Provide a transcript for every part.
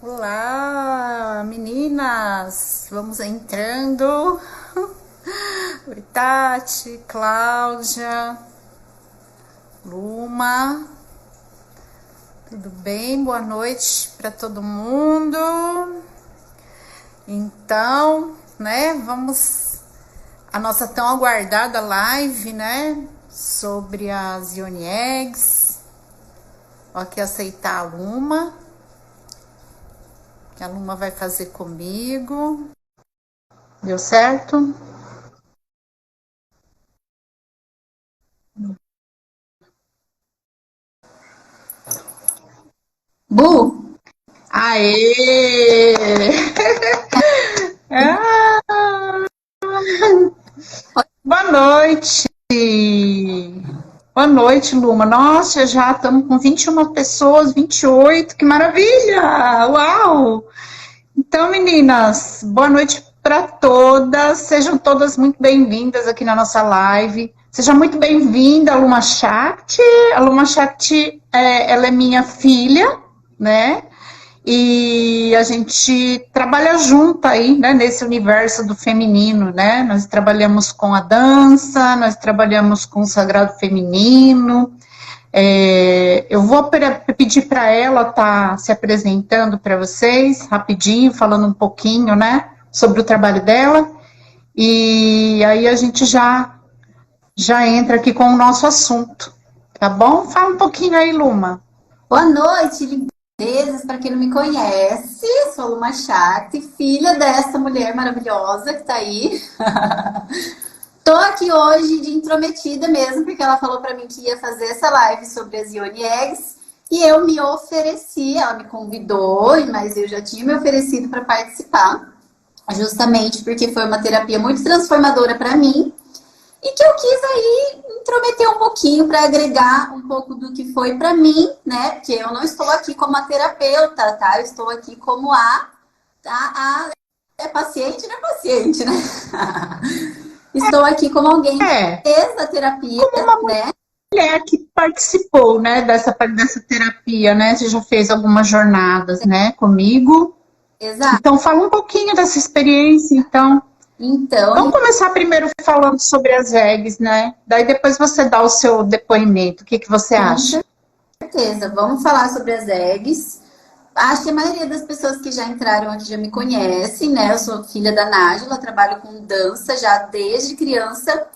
Olá, meninas! Vamos entrando. Oi, Tati, Cláudia, Luma. Tudo bem? Boa noite para todo mundo. Então, né, vamos a nossa tão aguardada live, né, sobre as Yoni Eggs. Vou aqui aceitar a Luma. Que a Luma vai fazer comigo. Deu certo? Bu! Aê! Ah! Boa noite! Boa noite, Luma. Nossa, já estamos com 21 pessoas, 28, que maravilha! Uau! Então, meninas, boa noite para todas. Sejam todas muito bem-vindas aqui na nossa live. Seja muito bem-vinda, Luma Shakti. A Luma Shakti, ela é minha filha, né? E a gente trabalha junto aí, né, nesse universo do feminino, né? Nós trabalhamos com a dança, nós trabalhamos com o sagrado feminino. Eu vou pedir para ela estar se apresentando para vocês, rapidinho, falando um pouquinho, né, sobre o trabalho dela. E aí a gente já entra aqui com o nosso assunto, tá bom? Fala um pouquinho aí, Luma. Boa noite, lindezas, para quem não me conhece, sou Luma Shakti, filha dessa mulher maravilhosa que tá aí. Tô aqui hoje de intrometida mesmo, porque ela falou para mim que ia fazer essa live sobre as Yoni Eggs, e eu me ofereci, ela me convidou, mas eu já tinha me oferecido para participar, justamente porque foi uma terapia muito transformadora para mim, e que eu quis aí intrometer um pouquinho para agregar um pouco do que foi para mim, né? Porque eu não estou aqui como a terapeuta, tá? Eu estou aqui como é paciente, não é paciente, né? Estou aqui como alguém que fez a terapia, né? Mulher que participou, né, dessa terapia, né? Você já fez algumas jornadas, né, comigo. Exato. Então, fala um pouquinho dessa experiência, então. Vamos começar primeiro falando sobre as eggs, né? Daí depois você dá o seu depoimento. O que você acha? Com certeza. Vamos falar sobre as eggs. Acho que a maioria das pessoas que já entraram aqui já me conhecem, né? Eu sou filha da Nájila, trabalho com dança já desde criança.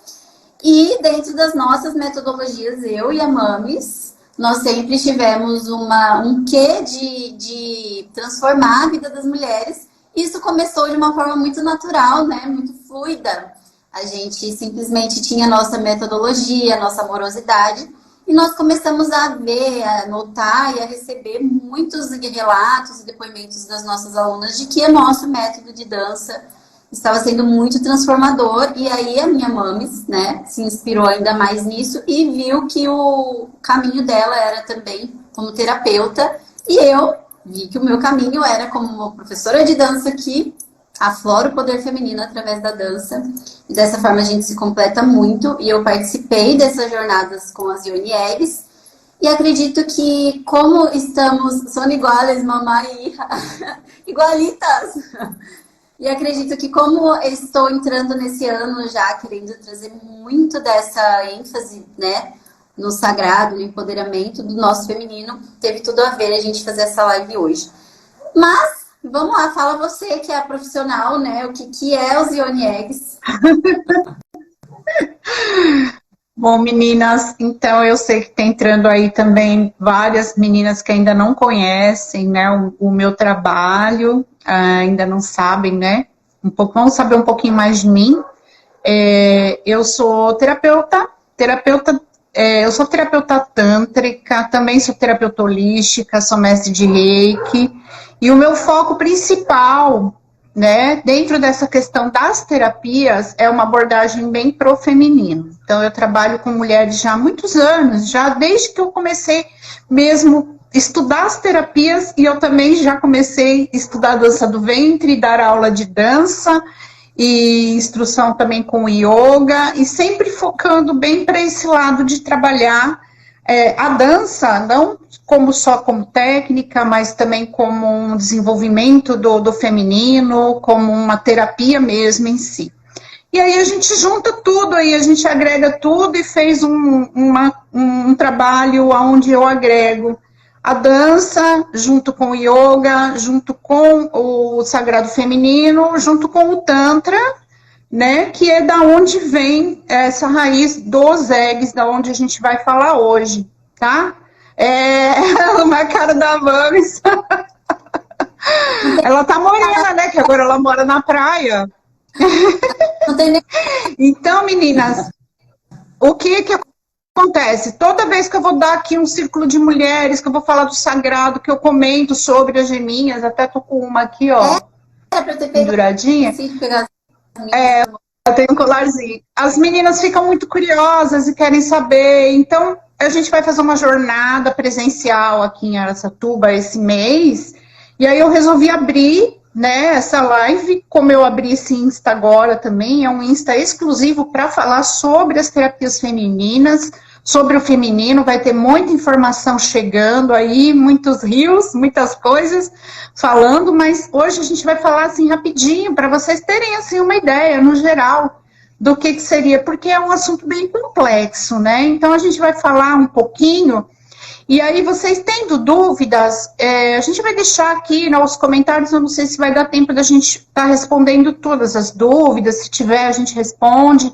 E dentro das nossas metodologias, eu e a Mames, nós sempre tivemos um quê de transformar a vida das mulheres. Isso começou de uma forma muito natural, né? Muito fluida. A gente simplesmente tinha a nossa metodologia, a nossa amorosidade. E nós começamos a ver, a notar e a receber muitos relatos e depoimentos das nossas alunas de que o nosso método de dança estava sendo muito transformador. E aí a minha Mames, né, se inspirou ainda mais nisso e viu que o caminho dela era também como terapeuta. E eu vi que o meu caminho era como uma professora de dança que aflora o poder feminino através da dança. E dessa forma a gente se completa muito. E eu participei dessas jornadas com as Yoni Eggs. E acredito que como estamos, são iguais, mamãe e hija, igualitas. E acredito que como eu estou entrando nesse ano já, querendo trazer muito dessa ênfase, né, no sagrado, no empoderamento do nosso feminino, teve tudo a ver a gente fazer essa live hoje. Mas, vamos lá, fala você que é a profissional, né, o que é os Yoni Eggs. Bom, meninas, então eu sei que está entrando aí também várias meninas que ainda não conhecem, né, o meu trabalho, ainda não sabem, né, vamos saber um pouquinho mais de mim. Eu sou terapeuta, eu sou terapeuta tântrica, também sou terapeuta holística, sou mestre de Reiki, e o meu foco principal, né, dentro dessa questão das terapias, é uma abordagem bem pro feminino. Então, eu trabalho com mulheres já há muitos anos, já desde que eu comecei mesmo a estudar as terapias, e eu também já comecei a estudar a dança do ventre, dar aula de dança, e instrução também com yoga, e sempre focando bem para esse lado de trabalhar A dança, não como só como técnica, mas também como um desenvolvimento do feminino, como uma terapia mesmo em si. E aí a gente junta tudo, aí a gente agrega tudo e fez um trabalho onde eu agrego a dança, junto com o yoga, junto com o sagrado feminino, junto com o tantra, né, que é da onde vem essa raiz dos eggs, da onde a gente vai falar hoje, tá? Uma cara da Mames. Ela tá morena, né, que agora ela mora na praia. Não tem nem... Então, meninas, o que acontece? Toda vez que eu vou dar aqui um círculo de mulheres, que eu vou falar do sagrado, que eu comento sobre as geminhas, até tô com uma aqui, ó, penduradinha. Eu tenho um colarzinho. As meninas ficam muito curiosas e querem saber, então a gente vai fazer uma jornada presencial aqui em Araçatuba esse mês, e aí eu resolvi abrir, né, essa live, como eu abri esse Insta agora também, é um Insta exclusivo para falar sobre as terapias femininas, sobre o feminino, vai ter muita informação chegando aí, muitos rios, muitas coisas falando, mas hoje a gente vai falar assim rapidinho, para vocês terem assim uma ideia, no geral, do que seria, porque é um assunto bem complexo, né, então a gente vai falar um pouquinho. E aí, vocês tendo dúvidas, a gente vai deixar aqui nos comentários, eu não sei se vai dar tempo da gente estar respondendo todas as dúvidas, se tiver a gente responde,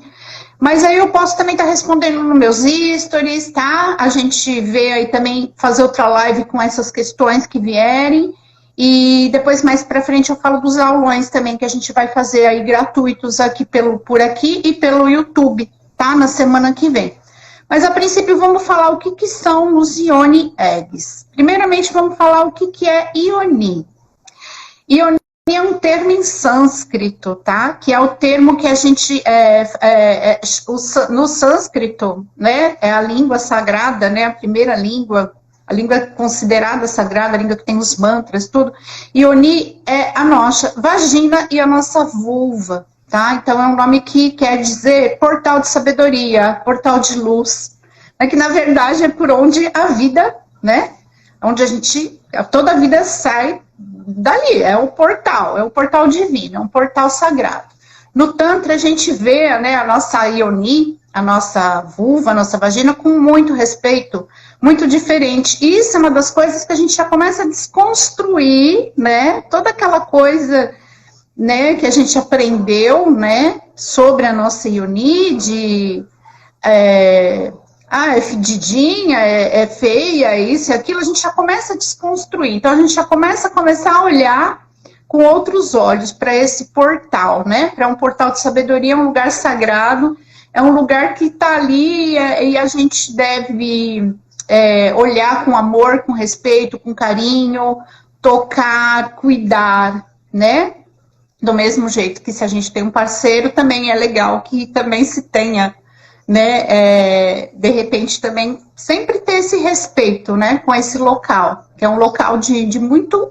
mas aí eu posso também estar respondendo nos meus stories, tá? A gente vê aí também, fazer outra live com essas questões que vierem, e depois mais pra frente eu falo dos aulões também, que a gente vai fazer aí gratuitos aqui por aqui e pelo YouTube, tá? Na semana que vem. Mas, a princípio, vamos falar o que são os Yoni Eggs. Primeiramente, vamos falar o que é Yoni. Yoni é um termo em sânscrito, tá? Que é o termo que a gente... no sânscrito, né? É a língua sagrada, né? A primeira língua, a língua considerada sagrada, a língua que tem os mantras, tudo. Yoni é a nossa vagina e a nossa vulva. Tá? Então, é um nome que quer dizer portal de sabedoria, portal de luz, né? Que na verdade é por onde a vida, né? Onde toda a vida sai dali, é o portal divino, é um portal sagrado. No Tantra a gente vê, né, a nossa Yoni, a nossa vulva, a nossa vagina com muito respeito, muito diferente. E isso é uma das coisas que a gente já começa a desconstruir, né? Toda aquela coisa, né, que a gente aprendeu, né, sobre a nossa Yoni, é fedidinha, é feia, é isso e aquilo, a gente já começa a desconstruir. Então, a gente já começa a olhar com outros olhos para esse portal, né, para um portal de sabedoria, um lugar sagrado, é um lugar que está ali e a gente deve olhar com amor, com respeito, com carinho, tocar, cuidar, né, do mesmo jeito que se a gente tem um parceiro, também é legal que também se tenha, né, de repente também sempre ter esse respeito, né, com esse local, que é um local de muito,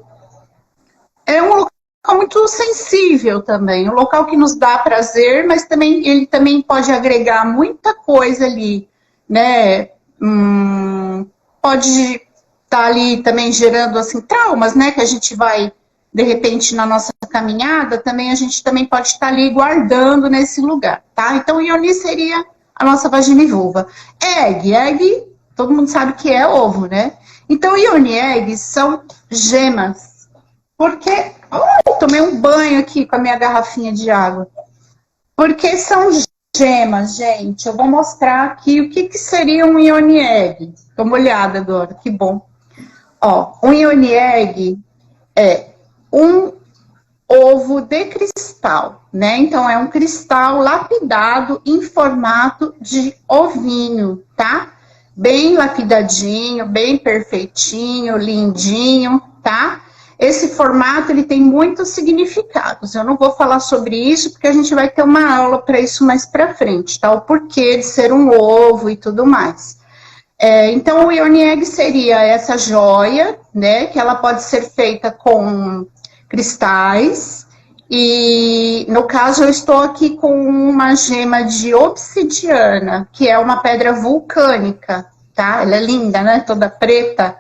é um local muito sensível também, um local que nos dá prazer, mas também ele também pode agregar muita coisa ali, né, pode estar ali também gerando, assim, traumas, né, que a gente vai, de repente, na nossa caminhada, também a gente também pode estar ali guardando nesse lugar, tá? Então, Yoni seria a nossa vagina e vulva. Egg, todo mundo sabe que é ovo, né? Então, Yoni Eggs são gemas. Porque, tomei um banho aqui com a minha garrafinha de água. Porque são gemas, gente. Eu vou mostrar aqui o que seria um Yoni Egg. Tô molhada agora, que bom. Ó, um Yoni Egg é um ovo de cristal, né? Então, é um cristal lapidado em formato de ovinho, tá? Bem lapidadinho, bem perfeitinho, lindinho, tá? Esse formato, ele tem muitos significados. Eu não vou falar sobre isso, porque a gente vai ter uma aula para isso mais para frente, tá? O porquê de ser um ovo e tudo mais. Então, o Yoni Egg seria essa joia, né? Que ela pode ser feita com cristais, e no caso eu estou aqui com uma gema de obsidiana, que é uma pedra vulcânica, tá? Ela é linda, né? Toda preta.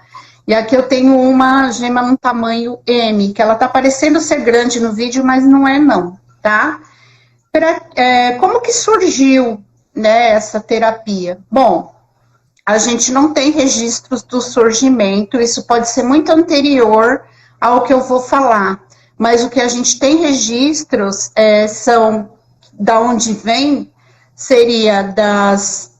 E aqui eu tenho uma gema num tamanho M, que ela tá parecendo ser grande no vídeo, mas não é não, tá? Como que surgiu, né, essa terapia? Bom, a gente não tem registros do surgimento, isso pode ser muito anterior ao que eu vou falar, mas o que a gente tem registros são, da onde vem, seria das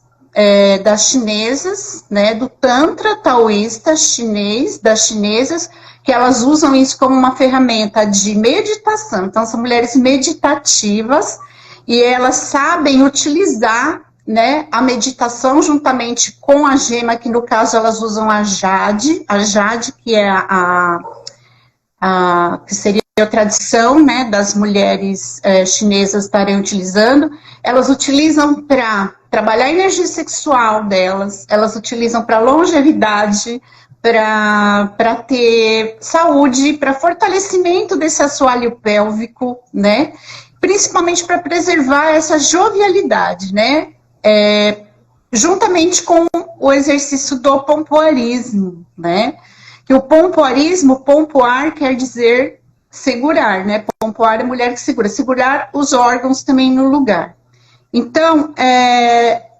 chinesas, né, do Tantra taoísta chinês, das chinesas, que elas usam isso como uma ferramenta de meditação. Então, são mulheres meditativas e elas sabem utilizar, né, a meditação juntamente com a gema, que no caso elas usam a jade que é que seria a tradição, né, das mulheres chinesas estarem utilizando. Elas utilizam para trabalhar a energia sexual delas, elas utilizam para longevidade, para ter saúde, para fortalecimento desse assoalho pélvico, né? Principalmente para preservar essa jovialidade, né? Juntamente com o exercício do pompoarismo, né? Que o pompoarismo, pompoar quer dizer segurar, né? Pompoar é mulher que segura, segurar os órgãos também no lugar. Então,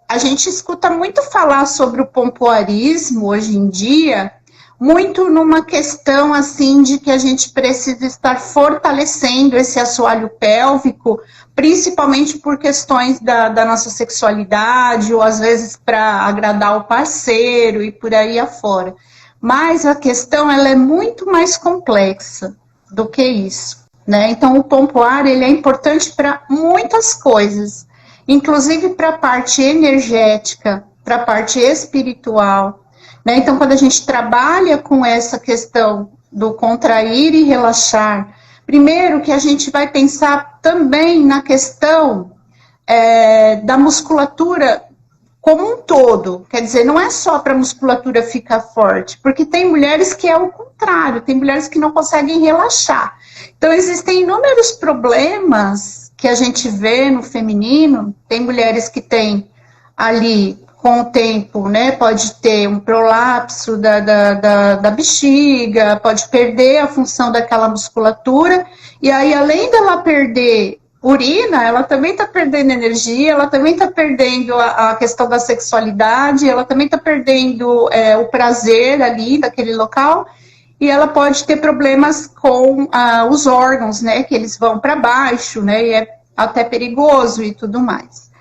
a gente escuta muito falar sobre o pompoarismo hoje em dia, muito numa questão assim de que a gente precisa estar fortalecendo esse assoalho pélvico, principalmente por questões da nossa sexualidade, ou às vezes para agradar o parceiro e por aí afora. Mas a questão ela é muito mais complexa do que isso, né? Então, o pompoar ele é importante para muitas coisas, inclusive para a parte energética, para a parte espiritual, né? Então, quando a gente trabalha com essa questão do contrair e relaxar, primeiro que a gente vai pensar também na questão da musculatura como um todo, quer dizer, não é só para a musculatura ficar forte, porque tem mulheres que é o contrário, tem mulheres que não conseguem relaxar. Então, existem inúmeros problemas que a gente vê no feminino, tem mulheres que têm ali, com o tempo, né, pode ter um prolapso da bexiga, pode perder a função daquela musculatura, e aí, além dela perder urina, ela também está perdendo energia, ela também está perdendo a questão da sexualidade, ela também está perdendo o prazer ali daquele local, e ela pode ter problemas com os órgãos, né, que eles vão para baixo, né, e é até perigoso e tudo mais.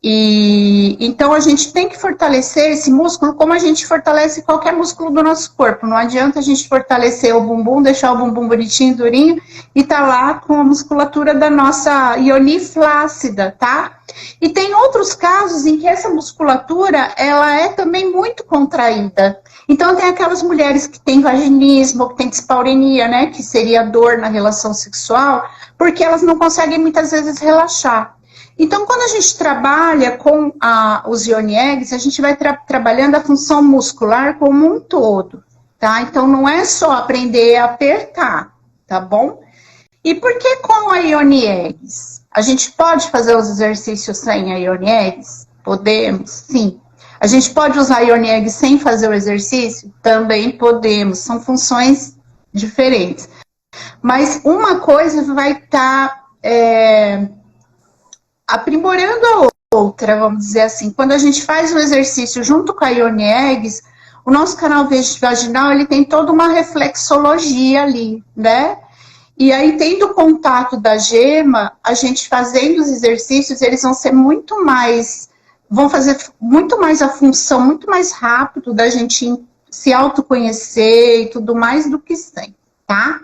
E então a gente tem que fortalecer esse músculo como a gente fortalece qualquer músculo do nosso corpo. Não adianta a gente fortalecer o bumbum, deixar o bumbum bonitinho, durinho, e tá lá com a musculatura da nossa ioni flácida, tá? E tem outros casos em que essa musculatura, ela é também muito contraída. Então tem aquelas mulheres que têm vaginismo, que têm dispaurenia, né, que seria dor na relação sexual, porque elas não conseguem muitas vezes relaxar. Então, quando a gente trabalha com os Yoni Eggs, a gente vai trabalhando a função muscular como um todo, tá? Então, não é só aprender a apertar, tá bom? E por que com a Yoni Eggs? A gente pode fazer os exercícios sem a Yoni Eggs? Podemos, sim. A gente pode usar a Yoni Eggs sem fazer o exercício? Também podemos, são funções diferentes. Mas uma coisa vai estar aprimorando a outra, vamos dizer assim. Quando a gente faz o exercício junto com a Yoni Eggs, o nosso canal vaginal, ele tem toda uma reflexologia ali, né? E aí, tendo o contato da gema, a gente fazendo os exercícios, eles vão ser muito mais, vão fazer muito mais a função, muito mais rápido da gente se autoconhecer e tudo mais do que sem, tá?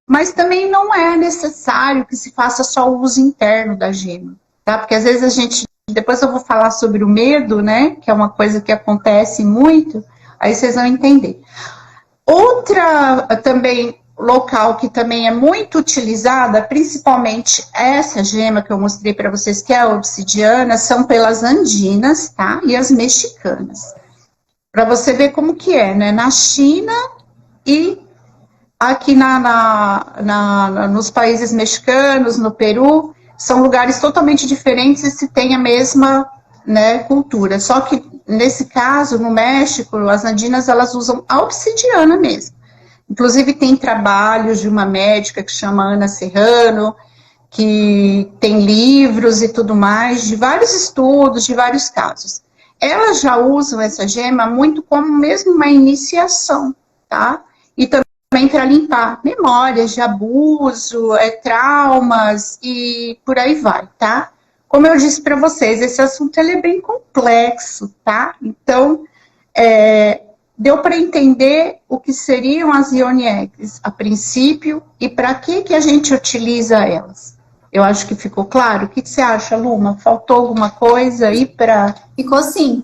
Mas também não é necessário que se faça só o uso interno da gema, tá? Porque às vezes a gente, depois eu vou falar sobre o medo, né? Que é uma coisa que acontece muito, aí vocês vão entender. Outra também local que também é muito utilizada, principalmente essa gema que eu mostrei para vocês, que é a obsidiana, são pelas andinas, tá? E as mexicanas. Para você ver como que é, né? Na China e aqui nos países mexicanos, no Peru, são lugares totalmente diferentes e se tem a mesma, né, cultura. Só que nesse caso, no México, as andinas, elas usam a obsidiana mesmo. Inclusive, tem trabalhos de uma médica que chama Ana Serrano, que tem livros e tudo mais, de vários estudos, de vários casos. Elas já usam essa gema muito como mesmo uma iniciação, tá? E também para limpar memórias de abuso, traumas e por aí vai, tá? Como eu disse para vocês, esse assunto ele é bem complexo, tá? Então, deu para entender o que seriam as Ioni Eggs a princípio e para que a gente utiliza elas. Eu acho que ficou claro. O que você acha, Luma? Faltou alguma coisa aí para... Ficou sim.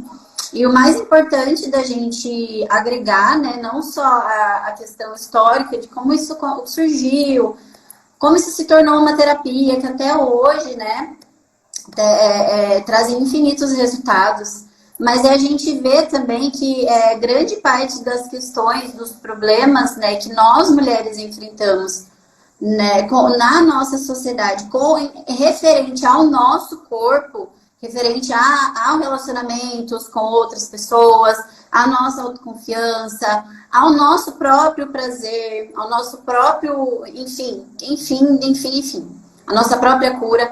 E o mais importante da gente agregar, né, não só a questão histórica de como isso surgiu, como isso se tornou uma terapia, que até hoje, né, trazem infinitos resultados, mas a gente vê também que grande parte das questões, dos problemas, né, que nós mulheres enfrentamos, né, na nossa sociedade, referente ao nosso corpo, referente a relacionamentos com outras pessoas, a nossa autoconfiança, ao nosso próprio prazer, ao nosso próprio, enfim, a nossa própria cura.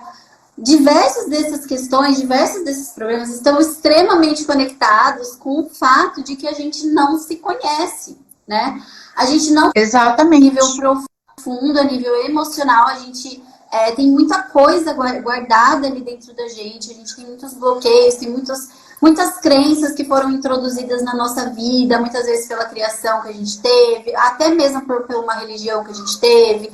Diversas dessas questões, diversos desses problemas estão extremamente conectados com o fato de que a gente não se conhece, né? A gente não... Exatamente. A nível profundo, a nível emocional, a gente tem muita coisa guardada ali dentro da gente, a gente tem muitos bloqueios, tem muitas crenças que foram introduzidas na nossa vida, muitas vezes pela criação que a gente teve, até mesmo por uma religião que a gente teve.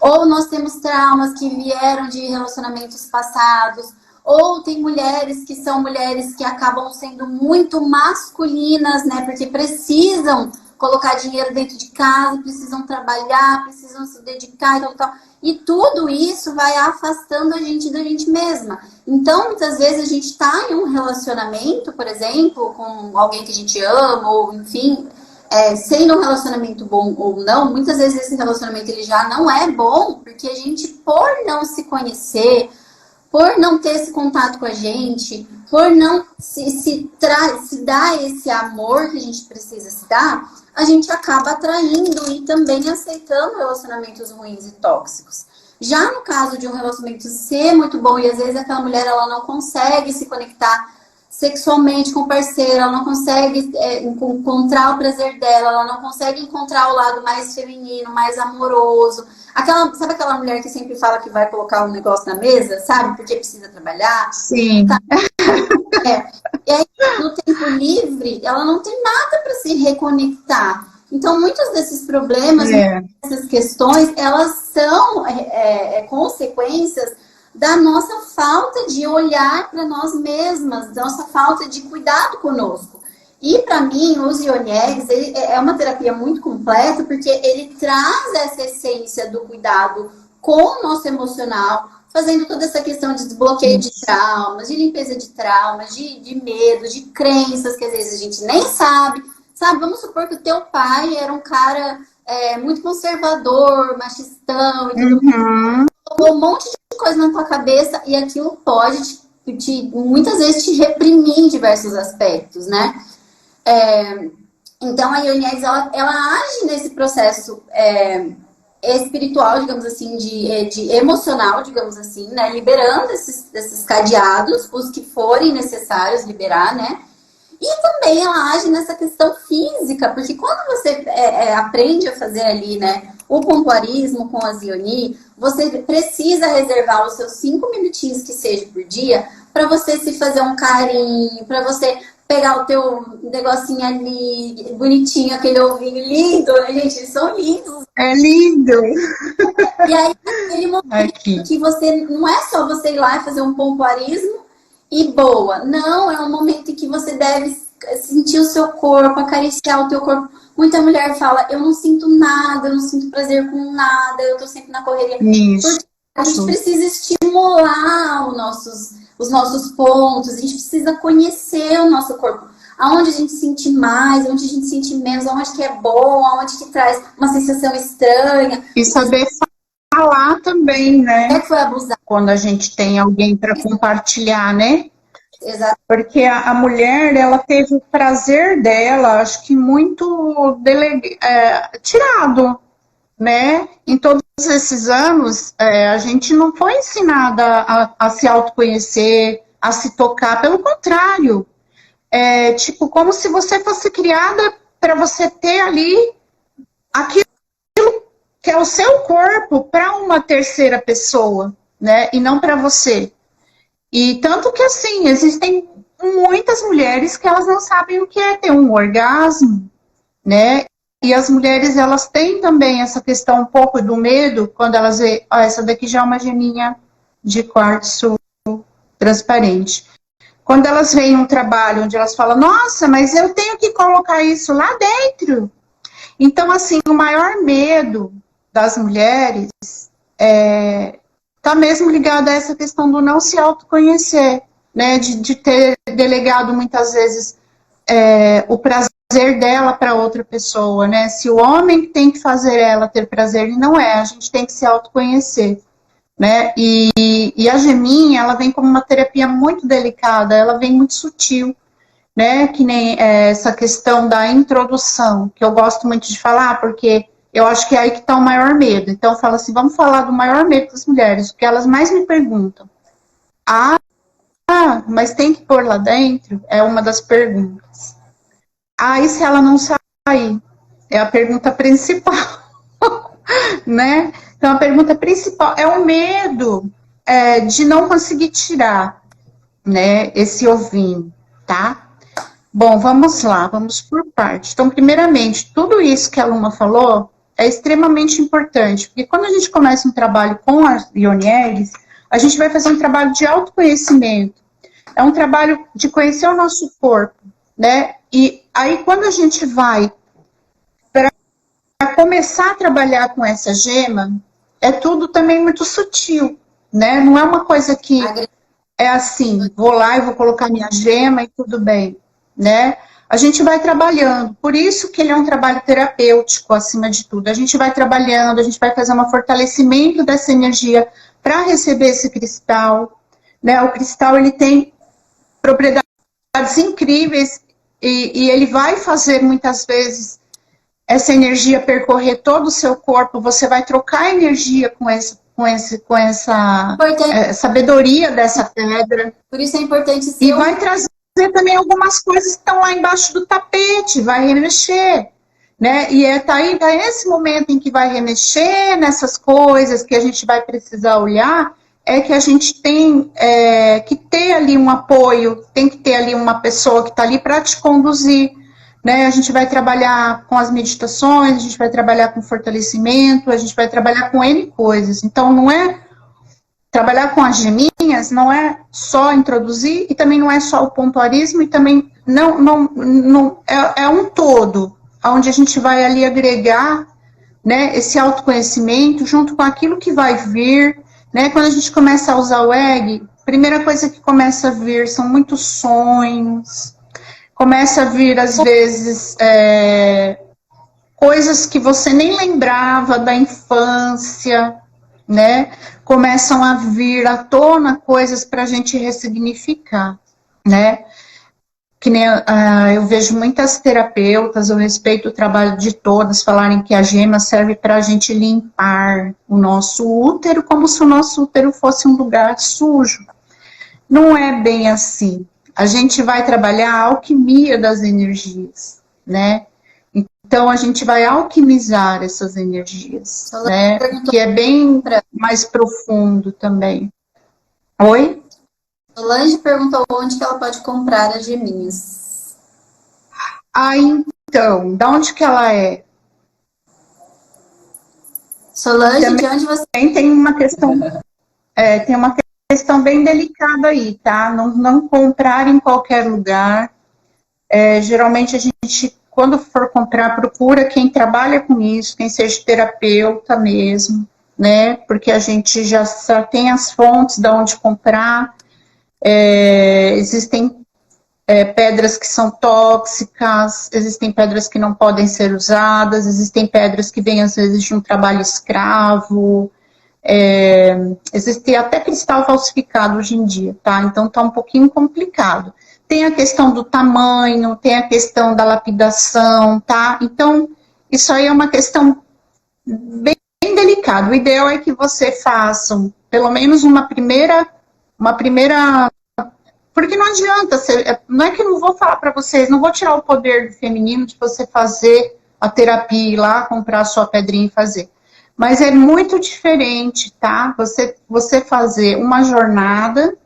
Ou nós temos traumas que vieram de relacionamentos passados, ou tem mulheres que são mulheres que acabam sendo muito masculinas, né? Porque precisam colocar dinheiro dentro de casa, precisam trabalhar, precisam se dedicar e tal. E tudo isso vai afastando a gente da gente mesma. Então, muitas vezes a gente está em um relacionamento, por exemplo, com alguém que a gente ama, ou enfim... sendo um relacionamento bom ou não, muitas vezes esse relacionamento ele já não é bom, porque a gente, por não se conhecer, por não ter esse contato com a gente, por não se dar esse amor que a gente precisa se dar, a gente acaba atraindo e também aceitando relacionamentos ruins e tóxicos. Já no caso de um relacionamento ser muito bom, e às vezes aquela mulher ela não consegue se conectar sexualmente com o parceiro, ela não consegue encontrar o prazer dela, ela não consegue encontrar o lado mais feminino, mais amoroso. Sabe aquela mulher que sempre fala que vai colocar um negócio na mesa, sabe? Porque precisa trabalhar? Sim. Tá? E aí, no tempo livre, ela não tem nada para se reconectar. Então, muitos desses problemas, essas questões, elas são consequências da nossa falta de olhar para nós mesmas, da nossa falta de cuidado conosco. E para mim, os Ioni Eggs é uma terapia muito completa, porque ele traz essa essência do cuidado com o nosso emocional, fazendo toda essa questão de desbloqueio de traumas, de limpeza de traumas, de medo, de crenças que às vezes a gente nem sabe. Vamos supor que o teu pai era um cara muito conservador, machistão e tudo mais. Colocou um monte de coisa na tua cabeça e aquilo pode muitas vezes te reprimir em diversos aspectos, né? Então a Ioni Eggs, ela age nesse processo espiritual, digamos assim, de emocional, digamos assim, né? Liberando esses cadeados, os que forem necessários liberar, né? E também ela age nessa questão física, porque quando você aprende a fazer ali, né, o pompoarismo com as Ioni, você precisa reservar os seus 5 minutinhos que seja por dia para você se fazer um carinho, para você pegar o teu negocinho ali, bonitinho, aquele ovinho lindo, né, gente? Eles são lindos. É lindo! E aí, aquele momento que você, não é só você ir lá e fazer um pompoarismo e boa. Não, é um momento em que você deve sentir o seu corpo, acariciar o teu corpo. Muita mulher fala, eu não sinto nada, eu não sinto prazer com nada, eu tô sempre na correria. Isso. Porque a gente precisa estimular os nossos pontos, a gente precisa conhecer o nosso corpo. Aonde a gente sente mais, aonde a gente sente menos, aonde que é bom, aonde que traz uma sensação estranha. E saber falar também, né? É que foi abusado. Quando a gente tem alguém para compartilhar, né? Exato. Porque a mulher, ela teve o prazer dela, acho que muito tirado, né? Em todos esses anos, a gente não foi ensinada a se autoconhecer, a se tocar, pelo contrário. Tipo, como se você fosse criada para você ter ali aquilo que é o seu corpo para uma terceira pessoa, né? E não para você. E tanto que, assim, existem muitas mulheres que elas não sabem o que é ter um orgasmo, né? E as mulheres, elas têm também essa questão um pouco do medo, quando elas veem, essa daqui já é uma geminha de quartzo transparente. Quando elas veem um trabalho onde elas falam, nossa, mas eu tenho que colocar isso lá dentro. Então, assim, o maior medo das mulheres está mesmo ligado a essa questão do não se autoconhecer, né? De ter delegado muitas vezes o prazer dela para outra pessoa, né? Se o homem tem que fazer ela ter prazer, e não é, a gente tem que se autoconhecer, né? E a geminha, ela vem como uma terapia muito delicada, ela vem muito sutil, né? Que nem essa questão da introdução, que eu gosto muito de falar, porque eu acho que é aí que está o maior medo. Então, eu falo assim, vamos falar do maior medo das mulheres, o que elas mais me perguntam. Mas tem que pôr lá dentro? É uma das perguntas. E se ela não sair? É a pergunta principal, né? Então, a pergunta principal é o medo de não conseguir tirar, né, esse ovinho, tá? Bom, vamos lá, vamos por parte. Então, primeiramente, tudo isso que a Luma falou é extremamente importante, porque quando a gente começa um trabalho com as Ionieres, a gente vai fazer um trabalho de autoconhecimento, é um trabalho de conhecer o nosso corpo, né? E aí, quando a gente vai para começar a trabalhar com essa gema, é tudo também muito sutil, né? Não é uma coisa que é assim, vou lá e vou colocar minha gema e tudo bem, né? A gente vai trabalhando, por isso que ele é um trabalho terapêutico, acima de tudo. A gente vai trabalhando, a gente vai fazer um fortalecimento dessa energia para receber esse cristal, né? O cristal, ele tem propriedades incríveis e ele vai fazer, muitas vezes, essa energia percorrer todo o seu corpo, você vai trocar energia com essa sabedoria dessa pedra. Por isso é importante ser e vai trazer também algumas coisas que estão lá embaixo do tapete, vai remexer, né? E tá nesse momento em que vai remexer nessas coisas que a gente vai precisar olhar, é que a gente tem que ter ali um apoio, tem que ter ali uma pessoa que está ali para te conduzir, né? A gente vai trabalhar com as meditações, a gente vai trabalhar com fortalecimento, a gente vai trabalhar com N coisas. Então, não é trabalhar com as geminhas, não é só introduzir, e também não é só o pontuarismo, e também não é um todo, onde a gente vai ali agregar, né, esse autoconhecimento junto com aquilo que vai vir, né? Quando a gente começa a usar o egg, a primeira coisa que começa a vir são muitos sonhos, começa a vir, às vezes, coisas que você nem lembrava da infância, né? Começam a vir à tona coisas para a gente ressignificar, né? Que nem eu vejo muitas terapeutas, eu respeito o trabalho de todas, falarem que a gema serve para a gente limpar o nosso útero, como se o nosso útero fosse um lugar sujo. Não é bem assim. A gente vai trabalhar a alquimia das energias, né? Então, a gente vai alquimizar essas energias, né? Que é bem mais profundo também. Oi? Solange perguntou onde que ela pode comprar as geminhas. Então, da onde que ela é? Solange, também, de onde você... Tem uma questão... tem uma questão bem delicada aí, tá? Não comprar em qualquer lugar. Geralmente, a gente... Quando for comprar, procura quem trabalha com isso, quem seja terapeuta mesmo, né? Porque a gente já tem as fontes de onde comprar. Existem pedras que são tóxicas, existem pedras que não podem ser usadas, existem pedras que vêm, às vezes, de um trabalho escravo, existe até cristal falsificado hoje em dia, tá? Então tá um pouquinho complicado. Tem a questão do tamanho, tem a questão da lapidação, tá? Então, isso aí é uma questão bem delicada. O ideal é que você faça pelo menos uma primeira, porque não adianta, não é que eu não vou falar para vocês, não vou tirar o poder do feminino de você fazer a terapia, ir lá, comprar a sua pedrinha e fazer. Mas é muito diferente, tá? Você fazer uma jornada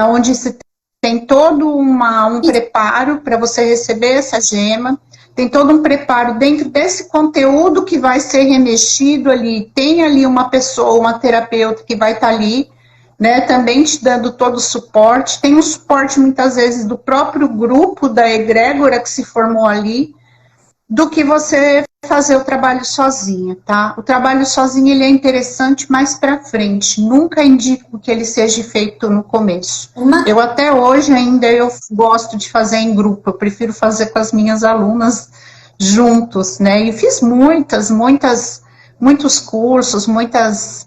onde se tem todo um preparo para você receber essa gema, tem todo um preparo dentro desse conteúdo que vai ser remexido ali, tem ali uma pessoa, uma terapeuta que vai estar ali, né, também te dando todo o suporte, tem um suporte muitas vezes do próprio grupo da egrégora que se formou ali, do que você fazer o trabalho sozinha, tá? O trabalho sozinho, ele é interessante mais pra frente, nunca indico que ele seja feito no começo. Eu até hoje ainda eu gosto de fazer em grupo, eu prefiro fazer com as minhas alunas juntos, né? E fiz muitos cursos, muitas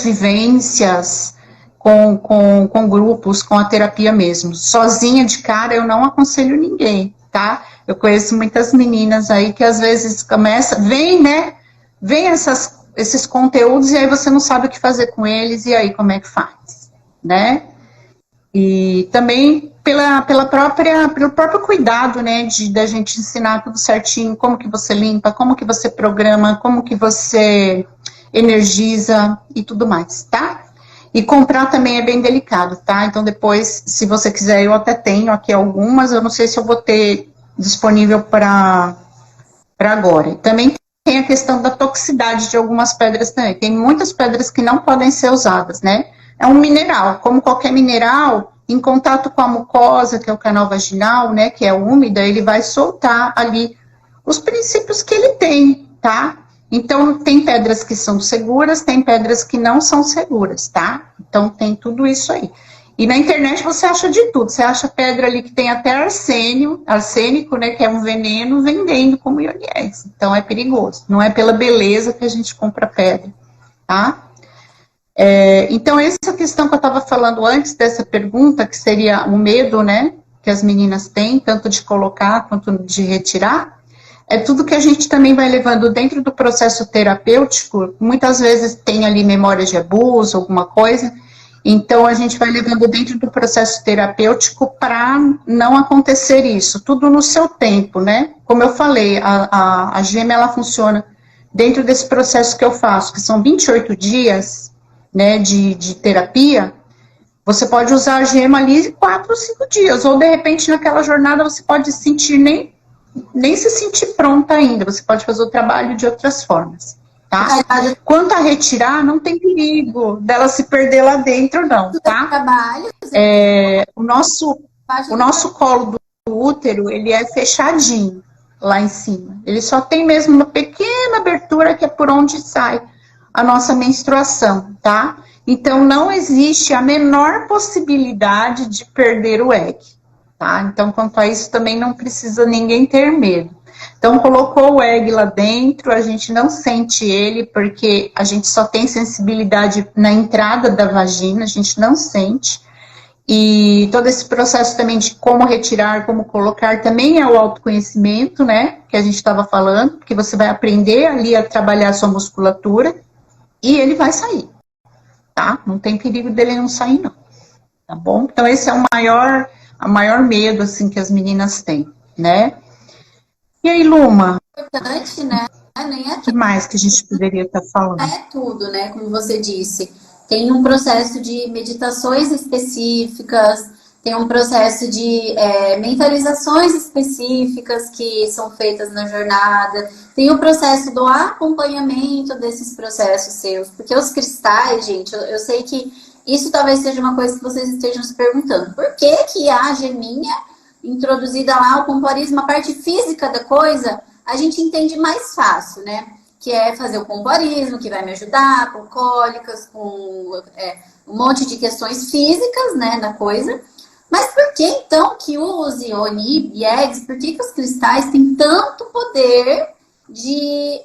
vivências com grupos, com a terapia mesmo. Sozinha de cara eu não aconselho ninguém, tá? Eu conheço muitas meninas aí que às vezes vem esses conteúdos e aí você não sabe o que fazer com eles, e aí como é que faz, né? E também pelo próprio cuidado, né, da gente ensinar tudo certinho, como que você limpa, como que você programa, como que você energiza e tudo mais, tá? E comprar também é bem delicado, tá? Então depois, se você quiser, eu até tenho aqui algumas, eu não sei se eu vou ter disponível para agora. E também tem a questão da toxicidade de algumas pedras também. Tem muitas pedras que não podem ser usadas, né? É um mineral, como qualquer mineral, em contato com a mucosa, que é o canal vaginal, né, que é úmida, ele vai soltar ali os princípios que ele tem, tá? Então, tem pedras que são seguras, tem pedras que não são seguras, tá? Então, tem tudo isso aí. E na internet você acha de tudo. Você acha pedra ali que tem até arsênico, né, que é um veneno, vendendo como IONS. Então, é perigoso. Não é pela beleza que a gente compra pedra, tá? Então, essa questão que eu estava falando antes dessa pergunta, que seria o medo, né, que as meninas têm, tanto de colocar quanto de retirar, é tudo que a gente também vai levando dentro do processo terapêutico. Muitas vezes tem ali memória de abuso, alguma coisa, então a gente vai levando dentro do processo terapêutico para não acontecer isso, tudo no seu tempo, né? Como eu falei, a gema, ela funciona dentro desse processo que eu faço, que são 28 dias, né, de terapia. Você pode usar a gema ali 4 ou 5 dias, ou de repente naquela jornada você pode sentir nem se sentir pronta ainda, você pode fazer o trabalho de outras formas, tá? Quanto a retirar, não tem perigo dela se perder lá dentro, não, tá? O nosso colo do útero, ele é fechadinho lá em cima. Ele só tem mesmo uma pequena abertura que é por onde sai a nossa menstruação, tá? Então, não existe a menor possibilidade de perder o egg, tá? Então, quanto a isso, também não precisa ninguém ter medo. Então, colocou o egg lá dentro, a gente não sente ele, porque a gente só tem sensibilidade na entrada da vagina, a gente não sente. E todo esse processo também de como retirar, como colocar, também é o autoconhecimento, né? Que a gente estava falando, porque você vai aprender ali a trabalhar a sua musculatura e ele vai sair, tá? Não tem perigo dele não sair, não. Tá bom? Então, esse é o maior medo, assim, que as meninas têm, né? E aí, Luma? Importante, né? Nem o que mais que a gente poderia estar falando? É tudo, né? Como você disse. Tem um processo de meditações específicas, tem um processo de mentalizações específicas que são feitas na jornada, tem o processo do acompanhamento desses processos seus, porque os cristais, gente, eu sei que isso talvez seja uma coisa que vocês estejam se perguntando. Por que que a geminha introduzida lá, o pompoarismo, a parte física da coisa, a gente entende mais fácil, né? Que é fazer o pompoarismo, que vai me ajudar com cólicas, com um monte de questões físicas, né, da coisa. Mas por que, então, que os Ioni e eggs, por que os cristais têm tanto poder de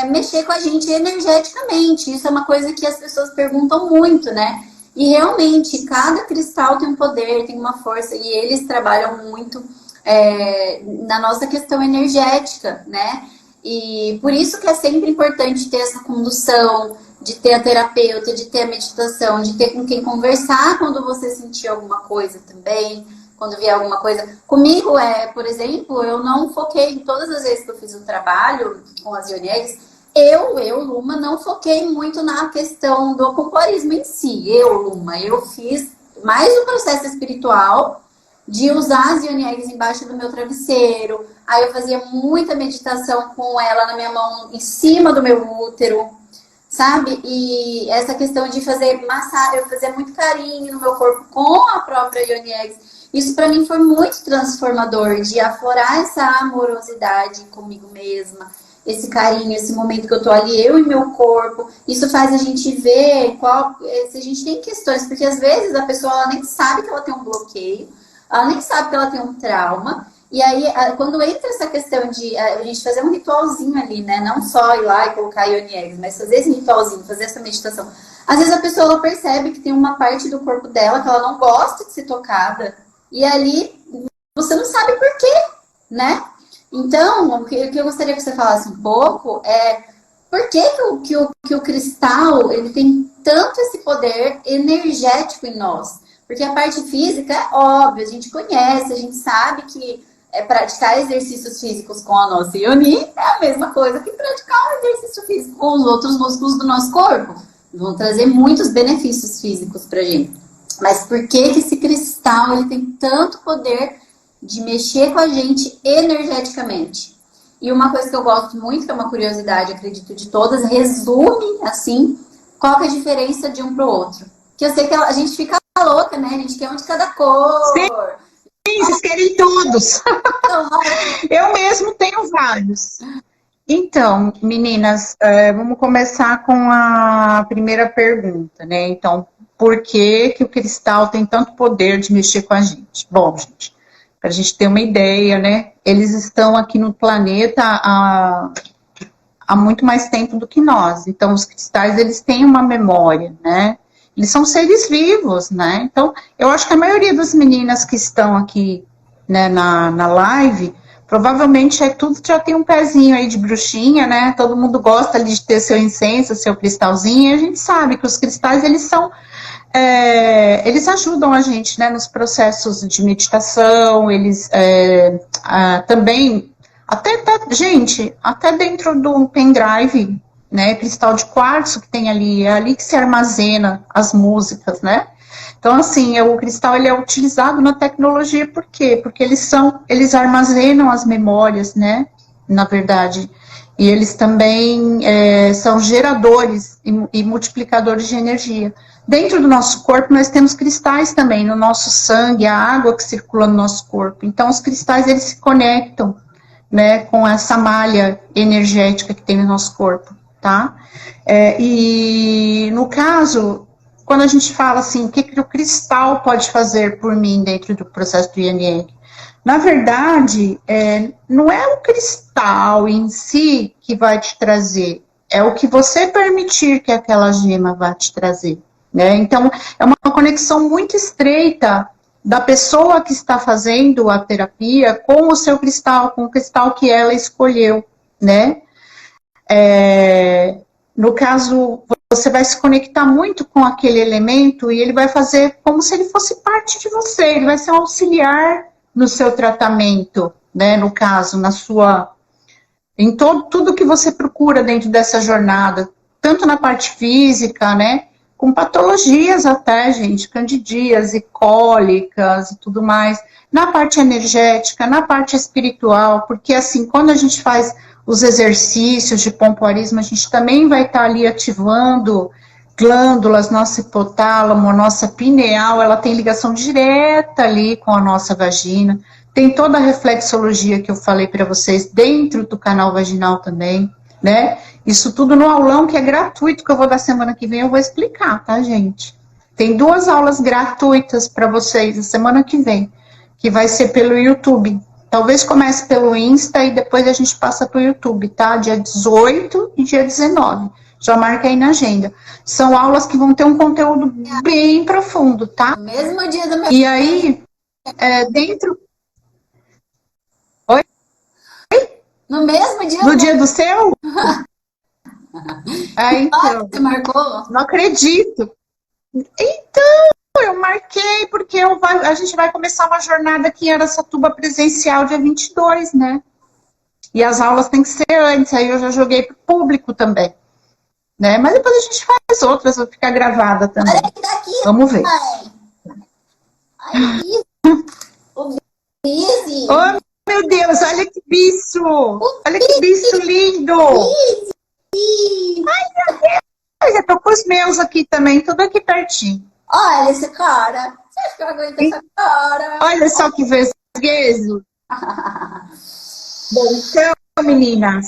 mexer com a gente energeticamente. Isso é uma coisa que as pessoas perguntam muito, né? E realmente, cada cristal tem um poder, tem uma força, e eles trabalham muito na nossa questão energética, né? E por isso que é sempre importante ter essa condução, de ter a terapeuta, de ter a meditação, de ter com quem conversar quando você sentir alguma coisa também, quando vier alguma coisa. Comigo, por exemplo, eu não foquei, todas as vezes que eu fiz o trabalho com as Ioniegues, Luma, não foquei muito na questão do pompoarismo em si. Luma, eu fiz mais um processo espiritual de usar as Ioniegues embaixo do meu travesseiro. Aí eu fazia muita meditação com ela na minha mão, em cima do meu útero, sabe? E essa questão de fazer massagem, eu fazia muito carinho no meu corpo com a própria Ioniegues. Isso para mim foi muito transformador, de aflorar essa amorosidade comigo mesma, esse carinho, esse momento que eu tô ali, eu e meu corpo. Isso faz a gente ver se a gente tem questões, porque às vezes a pessoa ela nem sabe que ela tem um bloqueio, ela nem sabe que ela tem um trauma. E aí, quando entra essa questão de a gente fazer um ritualzinho ali, né? Não só ir lá e colocar Ioniegues, mas fazer esse ritualzinho, fazer essa meditação. Às vezes a pessoa ela percebe que tem uma parte do corpo dela que ela não gosta de ser tocada. E ali, você não sabe por quê, né? Então, o que eu gostaria que você falasse um pouco é por que o cristal ele tem tanto esse poder energético em nós? Porque a parte física é óbvio, a gente conhece, a gente sabe que praticar exercícios físicos com a nossa Ioni é a mesma coisa que praticar um exercício físico com os outros músculos do nosso corpo. Vão trazer muitos benefícios físicos pra gente. Mas por que esse cristal ele tem tanto poder de mexer com a gente energeticamente? E uma coisa que eu gosto muito, que é uma curiosidade, acredito, de todas, resume, assim, qual que é a diferença de um pro outro. Que eu sei que a gente fica louca, né? A gente quer um de cada cor. Sim, vocês querem todos. Eu mesmo tenho vários. Então, meninas, vamos começar com a primeira pergunta, né? Então, por que o cristal tem tanto poder de mexer com a gente? Bom, gente, para a gente ter uma ideia, né? Eles estão aqui no planeta há muito mais tempo do que nós. Então, os cristais, eles têm uma memória, né? Eles são seres vivos, né? Então, eu acho que a maioria das meninas que estão aqui, né, na live, provavelmente tudo já tem um pezinho aí de bruxinha, né? Todo mundo gosta ali de ter seu incenso, seu cristalzinho, e a gente sabe que os cristais, eles são... eles ajudam a gente, né, nos processos de meditação, eles também, gente, até dentro do pendrive, né, cristal de quartzo que tem ali, é ali que se armazena as músicas, né? Então, assim, o cristal ele é utilizado na tecnologia, por quê? Porque eles armazenam as memórias, né, na verdade, e eles também são geradores e multiplicadores de energia. Dentro do nosso corpo, nós temos cristais também, no nosso sangue, a água que circula no nosso corpo. Então, os cristais, eles se conectam, né, com essa malha energética que tem no nosso corpo, tá? E, no caso, quando a gente fala assim, o que o cristal pode fazer por mim dentro do processo do INR? Na verdade, não é o cristal em si que vai te trazer, é o que você permitir que aquela gema vá te trazer. Né? Então, é uma conexão muito estreita da pessoa que está fazendo a terapia com o seu cristal, com o cristal que ela escolheu, né? No caso, você vai se conectar muito com aquele elemento e ele vai fazer como se ele fosse parte de você, ele vai ser um auxiliar no seu tratamento, né? No caso, em tudo que você procura dentro dessa jornada, tanto na parte física, né? Com patologias até, gente, candidíase, cólicas e tudo mais, na parte energética, na parte espiritual, porque assim, quando a gente faz os exercícios de pompoarismo, a gente também vai estar ali ativando glândulas, nosso hipotálamo, nossa pineal, ela tem ligação direta ali com a nossa vagina, tem toda a reflexologia que eu falei para vocês dentro do canal vaginal também, né? Isso tudo no aulão que é gratuito, que eu vou dar semana que vem, eu vou explicar, tá, gente? Tem 2 aulas gratuitas para vocês a semana que vem, que vai ser pelo YouTube, Talvez comece pelo Insta e depois a gente passa para o YouTube, tá? Dia 18 e dia 19. Já marca aí na agenda. São aulas que vão ter um conteúdo bem profundo, tá? No mesmo dia do meu... E aí, dentro... Oi? No mesmo dia... No dia do seu? Então, você marcou? não acredito. Então, eu marquei porque a gente vai começar uma jornada aqui em Araçatuba presencial dia 22, né? E as aulas têm que ser antes, aí eu já joguei pro público também. Né? Mas depois a gente faz outras, vai ficar gravada também. Olha que daqui, vamos ver. Ai, o Bise. Oh, meu Deus, olha que bicho! Olha que bicho lindo! Ai, meu Deus! Eu já tô com os meus aqui também, tudo aqui pertinho. Olha esse cara. Você acha que eu aguento essa cara? Olha só que vesguezo. Bom, então, meninas,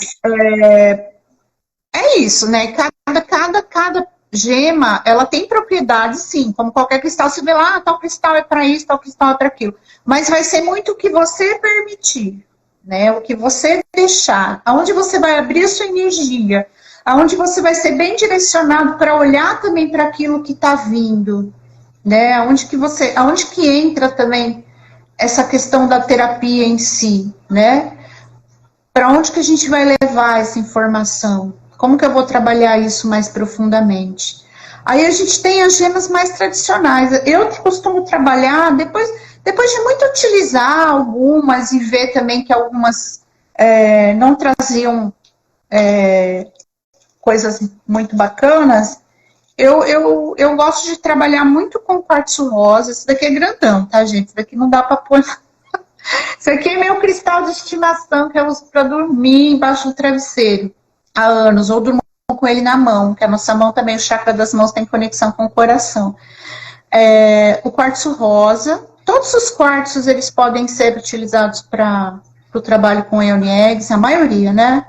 é isso, né? Cada gema, ela tem propriedades, sim, como qualquer cristal. Você vê lá, tal cristal é para isso, tal cristal é para aquilo. Mas vai ser muito o que você permitir, né? O que você deixar, aonde você vai abrir a sua energia, aonde você vai ser bem direcionado para olhar também para aquilo que está vindo, né? Aonde que entra também essa questão da terapia em si, né? Para onde que a gente vai levar essa informação? Como que eu vou trabalhar isso mais profundamente? Aí a gente tem as gemas mais tradicionais. Eu costumo trabalhar, depois de muito utilizar algumas e ver também que algumas não traziam coisas muito bacanas, eu gosto de trabalhar muito com quartzo rosa. Esse daqui é grandão, tá, gente? Esse daqui não dá para pôr... Esse aqui é meu cristal de estimação que eu uso para dormir embaixo do travesseiro há anos, ou durmo com ele na mão, que a nossa mão também, o chakra das mãos tem conexão com o coração. O quartzo rosa, todos os quartzos eles podem ser utilizados para o trabalho com Ion Eggs, a maioria, né?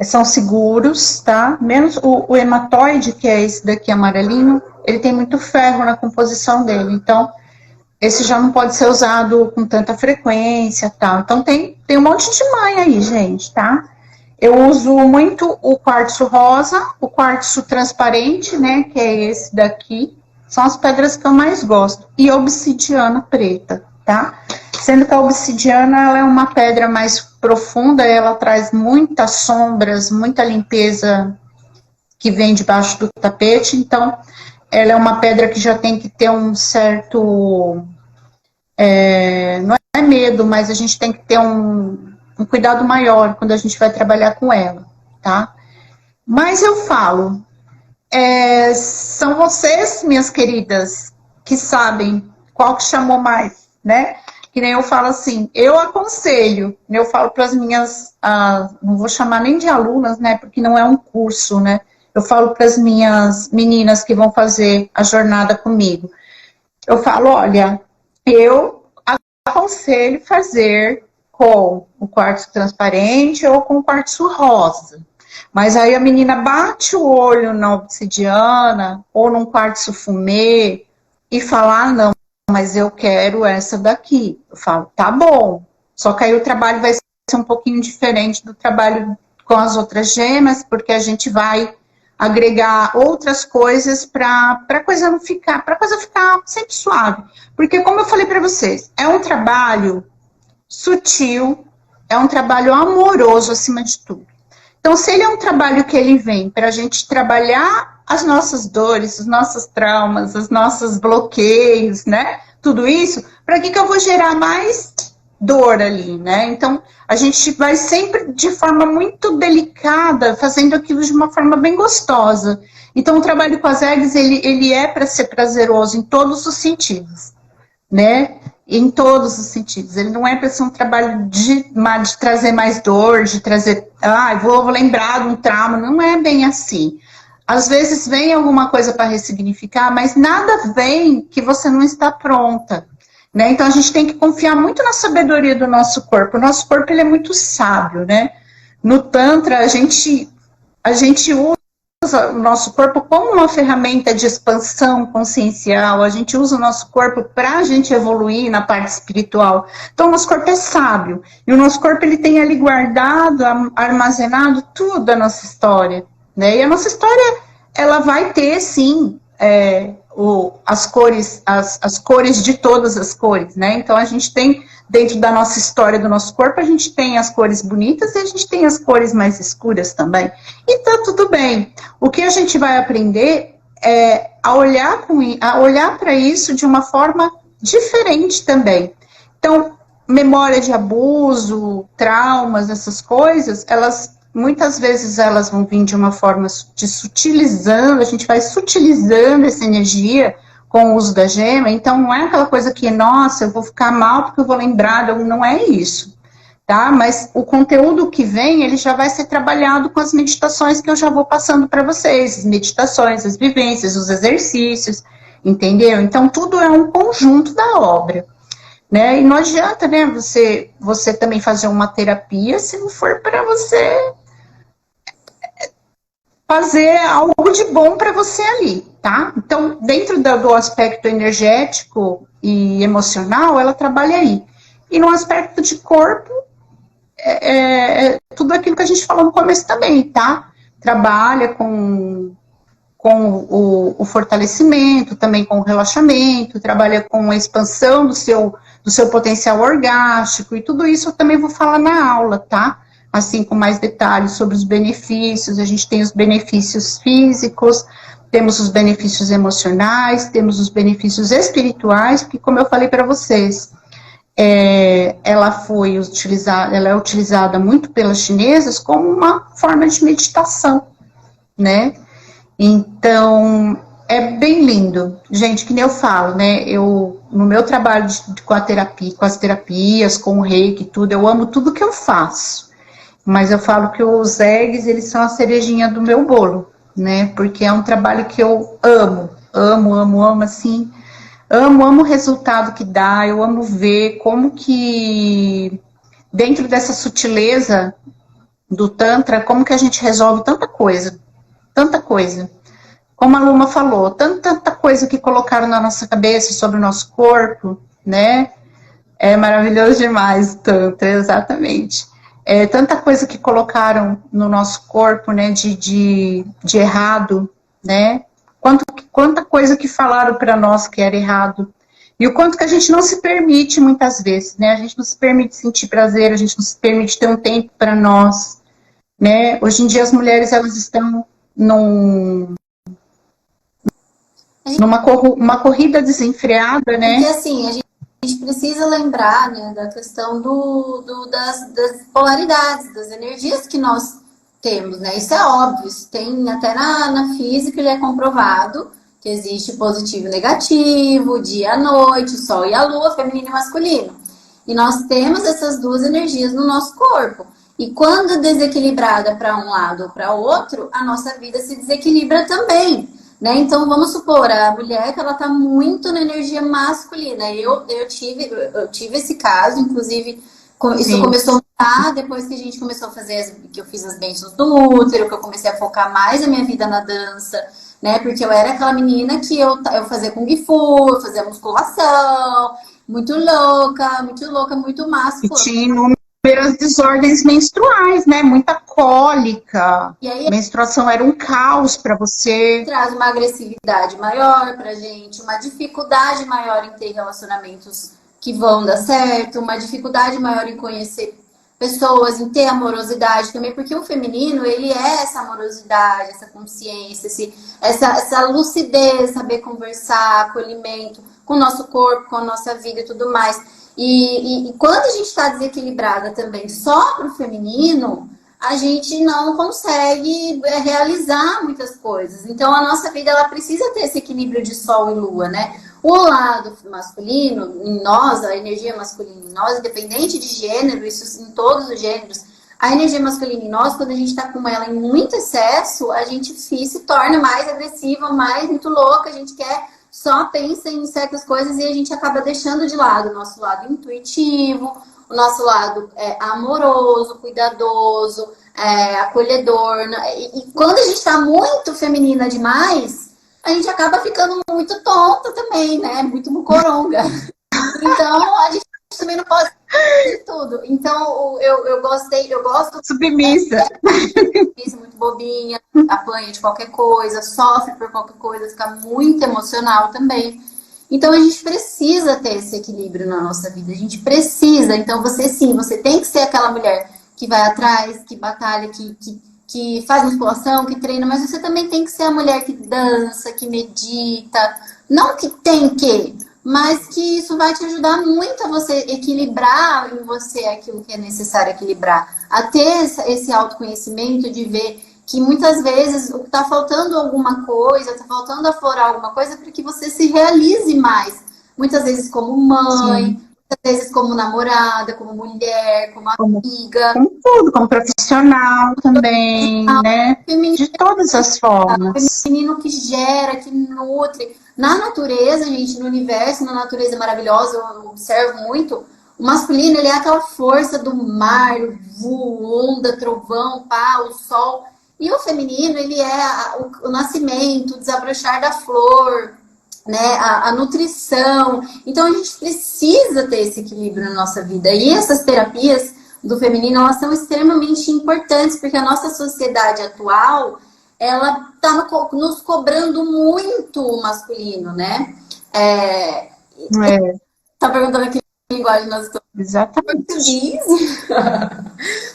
São seguros, tá? Menos o hematóide, que é esse daqui amarelinho, ele tem muito ferro na composição dele, então esse já não pode ser usado com tanta frequência, tal. Então tem um monte de mãe aí, gente, tá? Eu uso muito o quartzo rosa, o quartzo transparente, né, que é esse daqui. São as pedras que eu mais gosto. E a obsidiana preta, tá? Sendo que a obsidiana, ela é uma pedra mais profunda, ela traz muitas sombras, muita limpeza que vem debaixo do tapete. Então, ela é uma pedra que já tem que ter um certo... não é medo, mas a gente tem que ter um cuidado maior quando a gente vai trabalhar com ela, tá? Mas eu falo, são vocês, minhas queridas, que sabem qual que chamou mais, né? Que nem eu falo assim, eu aconselho, eu falo para as minhas, não vou chamar nem de alunas, né? Porque não é um curso, né? Eu falo para as minhas meninas que vão fazer a jornada comigo. Eu falo, olha, eu aconselho fazer com o quartzo transparente ou com o quartzo rosa. Mas aí a menina bate o olho na obsidiana ou num quartzo fumê e fala, não, mas eu quero essa daqui. Eu falo, tá bom. Só que aí o trabalho vai ser um pouquinho diferente do trabalho com as outras gemas, porque a gente vai agregar outras coisas para a coisa ficar sempre suave. Porque, como eu falei para vocês, é um trabalho sutil, é um trabalho amoroso acima de tudo. Então, se ele é um trabalho que ele vem para a gente trabalhar as nossas dores, os nossos traumas, os nossos bloqueios, né? Tudo isso, para que eu vou gerar mais dor ali, né? Então, a gente vai sempre de forma muito delicada, fazendo aquilo de uma forma bem gostosa. Então, o trabalho com as eggs, ele é para ser prazeroso em todos os sentidos, né? Em todos os sentidos. Ele não é para ser um trabalho de trazer mais dor, de trazer, vou lembrar de um trauma. Não é bem assim. Às vezes vem alguma coisa para ressignificar, mas nada vem que você não está pronta. Né? Então, a gente tem que confiar muito na sabedoria do nosso corpo. O nosso corpo, ele é muito sábio, né? No Tantra, a gente o nosso corpo como uma ferramenta de expansão consciencial, a gente usa o nosso corpo para a gente evoluir na parte espiritual. Então, o nosso corpo é sábio, e o nosso corpo ele tem ali guardado, armazenado tudo a nossa história, né? E a nossa história, ela vai ter, sim, as cores de todas as cores, né? Então, a gente tem, dentro da nossa história do nosso corpo, a gente tem as cores bonitas e a gente tem as cores mais escuras também. E tá tudo bem. O que a gente vai aprender é a olhar para isso de uma forma diferente também. Então, memória de abuso, traumas, essas coisas, muitas vezes elas vão vir de uma forma de sutilizando, a gente vai sutilizando essa energia com o uso da gema, então não é aquela coisa que, nossa, eu vou ficar mal porque eu vou lembrar, não é isso, tá? Mas o conteúdo que vem, ele já vai ser trabalhado com as meditações que eu já vou passando para vocês, as meditações, as vivências, os exercícios, entendeu? Então tudo é um conjunto da obra, né? E não adianta, né, você também fazer uma terapia se não for para você fazer algo de bom para você ali, tá? Então, dentro do aspecto energético e emocional, ela trabalha aí. E no aspecto de corpo, tudo aquilo que a gente falou no começo também, tá? Trabalha com o fortalecimento, também com o relaxamento, trabalha com a expansão do seu potencial orgástico, e tudo isso eu também vou falar na aula, tá? Assim, com mais detalhes sobre os benefícios. A gente tem os benefícios físicos, temos os benefícios emocionais, temos os benefícios espirituais, porque, como eu falei para vocês, ela é utilizada muito pelas chinesas como uma forma de meditação, né? Então, é bem lindo. Gente, que nem eu falo, né? No meu trabalho com a terapia, com as terapias, com o reiki e tudo, eu amo tudo que eu faço. Mas eu falo que os eggs, eles são a cerejinha do meu bolo, né? Porque é um trabalho que eu amo, assim. Amo o resultado que dá, eu amo ver como que, dentro dessa sutileza do Tantra, como que a gente resolve tanta coisa. Tanta coisa. Como a Luma falou, tanta coisa que colocaram na nossa cabeça sobre o nosso corpo, né? É maravilhoso demais o Tantra, exatamente. Tanta coisa que colocaram no nosso corpo, né, de errado, né, quanta coisa que falaram para nós que era errado, e o quanto que a gente não se permite muitas vezes, né, a gente não se permite sentir prazer, a gente não se permite ter um tempo para nós, né, hoje em dia as mulheres, elas estão uma corrida desenfreada, né. Porque assim, a gente precisa lembrar, né, da questão das polaridades, das energias que nós temos, né? Isso é óbvio, isso tem até na física, ele é comprovado que existe positivo e negativo, dia e noite, o sol e a lua, feminino e masculino. E nós temos essas duas energias no nosso corpo. E quando desequilibrada para um lado ou para outro, a nossa vida se desequilibra também. Né? Então, vamos supor, a mulher que ela tá muito na energia masculina. Eu tive esse caso, inclusive, isso Sim. começou a mudar depois que a gente começou a fazer, que eu fiz as bênçãos do útero, que eu comecei a focar mais a minha vida na dança, né? Porque eu era aquela menina que eu fazia Kung Fu, eu fazia musculação, muito louca, muito máscula. E tinha inúmeras desordens menstruais, né? Muita cólica. E aí, menstruação era um caos para você. Traz uma agressividade maior pra gente, uma dificuldade maior em ter relacionamentos que vão dar certo, uma dificuldade maior em conhecer pessoas, em ter amorosidade também, porque o feminino, ele é essa amorosidade, essa consciência, essa lucidez, saber conversar, acolhimento com o nosso corpo, com a nossa vida e tudo mais. E quando a gente está desequilibrada também só pro feminino, a gente não consegue realizar muitas coisas. Então, a nossa vida, ela precisa ter esse equilíbrio de sol e lua, né? O lado masculino, em nós, a energia masculina em nós, independente de gênero, isso em todos os gêneros, a energia masculina em nós, quando a gente tá com ela em muito excesso, a gente se torna mais agressiva, muito louca, a gente só pensa em certas coisas e a gente acaba deixando de lado o nosso lado intuitivo, o nosso lado amoroso, cuidadoso. acolhedor. E quando a gente tá muito feminina demais, a gente acaba ficando muito tonta também, né? Muito mucoronga. Então, a gente também não pode de tudo. Então, eu gosto. Submissa. Isso, muito bobinha, apanha de qualquer coisa, sofre por qualquer coisa, fica muito emocional também. Então, a gente precisa ter esse equilíbrio na nossa vida. A gente precisa. Então, você tem que ser aquela mulher que vai atrás, que batalha, que faz musculação, que treina, mas você também tem que ser a mulher que dança, que medita. Não que tem que, mas que isso vai te ajudar muito a você equilibrar em você aquilo que é necessário equilibrar. A ter esse autoconhecimento de ver que muitas vezes está faltando alguma coisa, está faltando aflorar alguma coisa para que você se realize mais. Muitas vezes como mãe, sim, muitas vezes como namorada, como mulher, como amiga. Como tudo, como profissional também, né? De todas as formas. Feminino que gera, que nutre. Na natureza, gente, no universo, na natureza maravilhosa, eu observo muito, o masculino, ele é aquela força do mar, onda, trovão, pá, o sol. E o feminino, ele é o nascimento, o desabrochar da flor, né? A nutrição. Então, a gente precisa ter esse equilíbrio na nossa vida. E essas terapias do feminino, elas são extremamente importantes, porque a nossa sociedade atual, ela está nos cobrando muito o masculino, né? Tá perguntando aqui que linguagem nós estamos. Exatamente.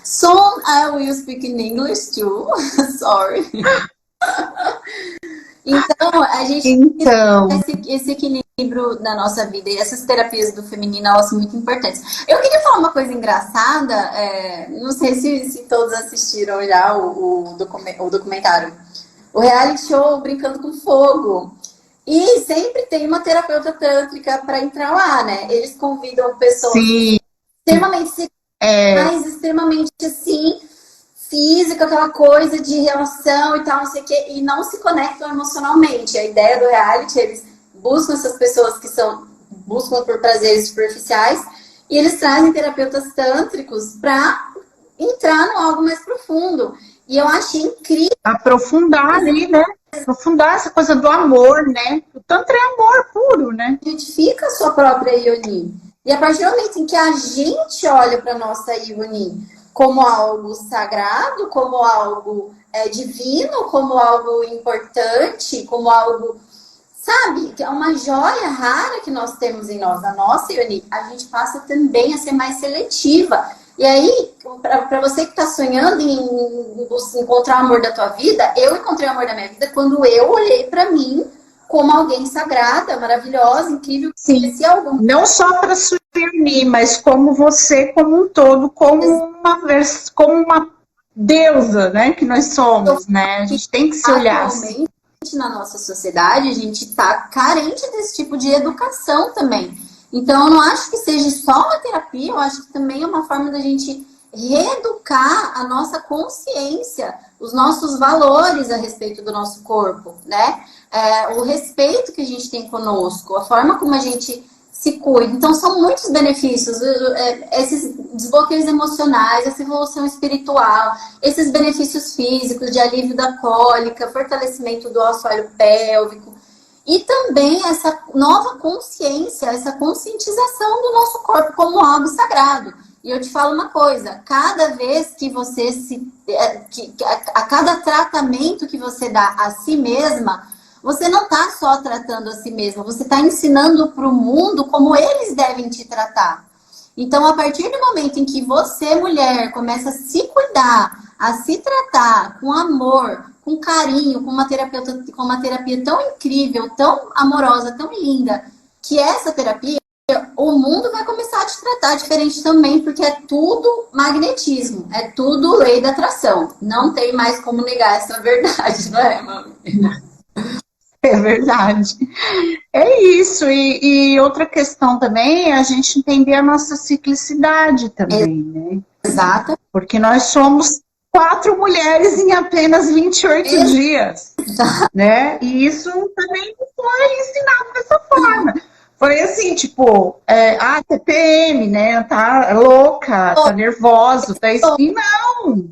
Soon I will speak in English too. Sorry. Então, a gente tem esse equilíbrio na nossa vida. E essas terapias do feminino, elas são muito importantes. Eu queria falar uma coisa engraçada. Não sei se todos assistiram já o documentário. O reality show Brincando com Fogo. E sempre tem uma terapeuta tântrica para entrar lá, né? Eles convidam pessoas extremamente extremamente assim, física, aquela coisa de relação e tal, não sei o quê, e não se conectam emocionalmente. A ideia do reality, eles buscam essas pessoas que buscam por prazeres superficiais, e eles trazem terapeutas tântricos para entrar no algo mais profundo. E eu achei incrível. Aprofundar ali, né? Aprofundar essa coisa do amor, né? O Tantra é amor puro, né? Identifica a sua própria Yoni. E a partir do momento em que a gente olha para a nossa Yoni como algo sagrado, como algo divino, como algo importante, como algo, sabe, que é uma joia rara que nós temos em nós, a nossa Yoni, a gente passa também a ser mais seletiva. E aí, para você que está sonhando em encontrar o amor da tua vida, eu encontrei o amor da minha vida quando eu olhei para mim como alguém sagrada, maravilhosa, incrível. Sim. Não só para se unir, mas como você, como um todo, como uma deusa, né? Que nós somos, né? A gente tem que se olhar assim. Na nossa sociedade, a gente está carente desse tipo de educação também. Então, eu não acho que seja só uma terapia, eu acho que também é uma forma da gente reeducar a nossa consciência, os nossos valores a respeito do nosso corpo, né? O respeito que a gente tem conosco, a forma como a gente se cuida. Então, são muitos benefícios, esses desbloqueios emocionais, essa evolução espiritual, esses benefícios físicos de alívio da cólica, fortalecimento do assoalho pélvico, e também essa nova consciência, essa conscientização do nosso corpo como algo sagrado. E eu te falo uma coisa, cada vez que você a cada tratamento que você dá a si mesma, você não está só tratando a si mesma, você está ensinando para o mundo como eles devem te tratar. Então, a partir do momento em que você, mulher, começa a se cuidar, a se tratar com amor, com carinho, com uma terapia tão incrível, tão amorosa, tão linda, que essa terapia, o mundo vai começar a te tratar diferente também, porque é tudo magnetismo, é tudo lei da atração. Não tem mais como negar essa verdade, não é, mami? É verdade. É isso. E outra questão também é a gente entender a nossa ciclicidade também, né? Exato. Porque nós somos 4 mulheres em apenas 28 dias, né? E isso também foi ensinado dessa forma. Foi assim, tipo, TPM, né? Tá louca, tá nervosa, tá assim. Não!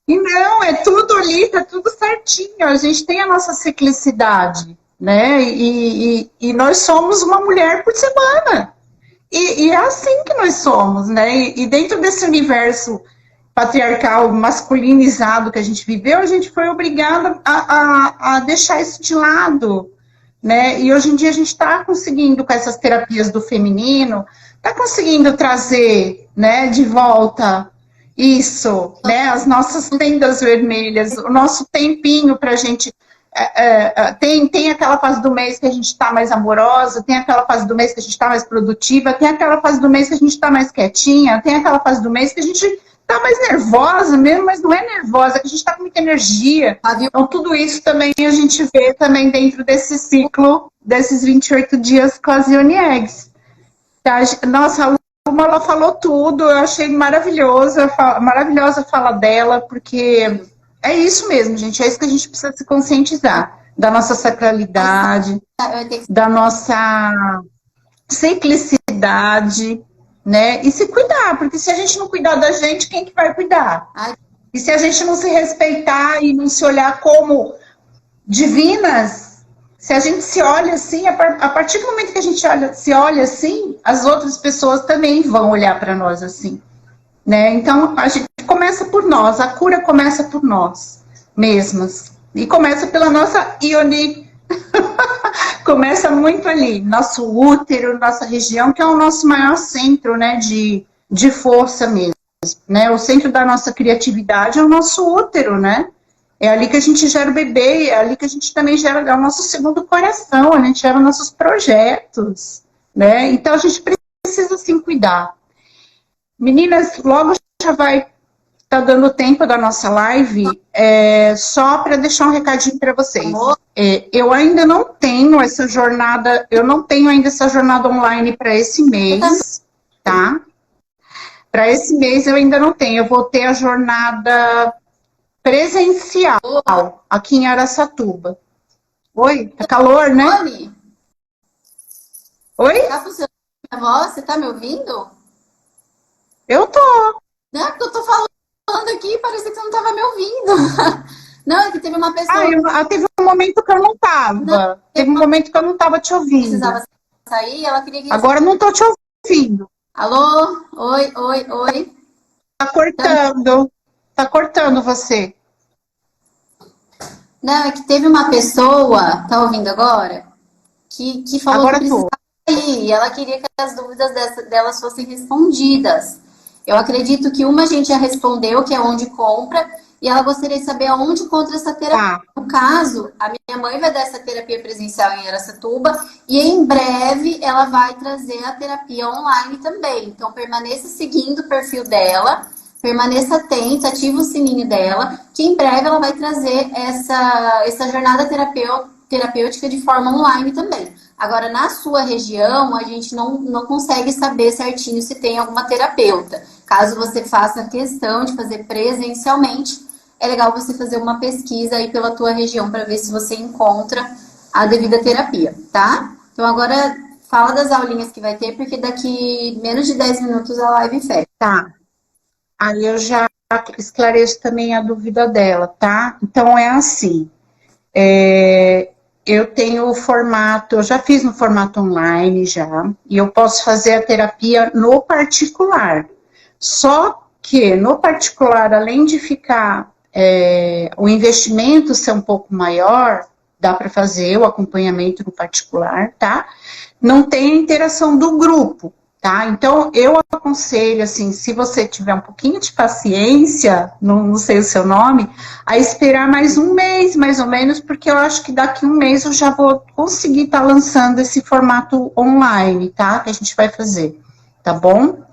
E não, é tudo ali, tá tudo certinho. A gente tem a nossa ciclicidade, né? E nós somos uma mulher por semana. E é assim que nós somos, né? E dentro desse universo patriarcal, masculinizado que a gente viveu, a gente foi obrigada a deixar isso de lado, né? E hoje em dia a gente está conseguindo, com essas terapias do feminino, está conseguindo trazer, né, de volta isso, né? As nossas tendas vermelhas, o nosso tempinho para a gente. Tem aquela fase do mês que a gente está mais amorosa, tem aquela fase do mês que a gente está mais produtiva, tem aquela fase do mês que a gente está mais quietinha, tem aquela fase do mês que a gente está mais nervosa mesmo, mas não é nervosa, que a gente está com muita energia. Então, tudo isso também a gente vê também dentro desse ciclo, desses 28 dias com as Yoni Eggs. Tá? Nossa, a Luma, ela falou tudo, eu achei maravilhosa a fala dela, porque é isso mesmo, gente, é isso que a gente precisa se conscientizar, da nossa sacralidade, da nossa ciclicidade, né? E se cuidar, porque se a gente não cuidar da gente, quem que vai cuidar? E se a gente não se respeitar e não se olhar como divinas, se a gente se olha assim, a partir do momento que a gente se olha assim, as outras pessoas também vão olhar para nós assim, né? Então, a gente começa por nós, a cura começa por nós mesmas. E começa pela nossa Ioni. Começa muito ali, nosso útero, nossa região, que é o nosso maior centro, né, de força mesmo, né? O centro da nossa criatividade é o nosso útero, né? É ali que a gente gera o bebê, é ali que a gente também gera o nosso segundo coração, a gente gera nossos projetos, né? Então a gente precisa sim cuidar. Meninas, logo já vai estar dando tempo da nossa live, só para deixar um recadinho para vocês. Eu ainda não tenho essa jornada, online para esse mês, tá? Para esse mês eu ainda não tenho, eu vou ter a jornada presencial aqui em Araçatuba. Oi? Tá calor, né? Oi? Tá funcionando a voz? Você tá me ouvindo? Eu tô. Não, porque eu tô falando aqui, parecia que você não tava me ouvindo. Não, é que teve uma pessoa... teve um momento que eu não tava. Teve um momento que eu não tava te ouvindo. Precisava sair, ela queria que... Agora eu não tô te ouvindo. Alô? Oi. Tá cortando. Tá cortando você. Não, é que teve uma pessoa, tá ouvindo agora? Que falou agora que precisava sair. E ela queria que as dúvidas delas fossem respondidas. Eu acredito que uma a gente já respondeu, que é onde compra, e ela gostaria de saber aonde encontra essa terapia. No caso, a minha mãe vai dar essa terapia presencial em Araçatuba, e em breve ela vai trazer a terapia online também. Então, permaneça seguindo o perfil dela, permaneça atenta, ativa o sininho dela, que em breve ela vai trazer essa jornada terapêutica de forma online também. Agora, na sua região, a gente não consegue saber certinho se tem alguma terapeuta. Caso você faça questão de fazer presencialmente, é legal você fazer uma pesquisa aí pela tua região para ver se você encontra a devida terapia, tá? Então, agora, fala das aulinhas que vai ter, porque daqui menos de 10 minutos a live fecha. Tá. Aí eu já esclareço também a dúvida dela, tá? Então, é assim... Eu tenho o formato, eu já fiz no formato online já, e eu posso fazer a terapia no particular. Só que no particular, além de ficar o investimento ser um pouco maior, dá para fazer o acompanhamento no particular, tá? Não tem a interação do grupo, tá? Então, eu aconselho, assim, se você tiver um pouquinho de paciência, não sei o seu nome, a esperar mais um mês, mais ou menos, porque eu acho que daqui um mês eu já vou conseguir estar lançando esse formato online, tá? Que a gente vai fazer, tá bom?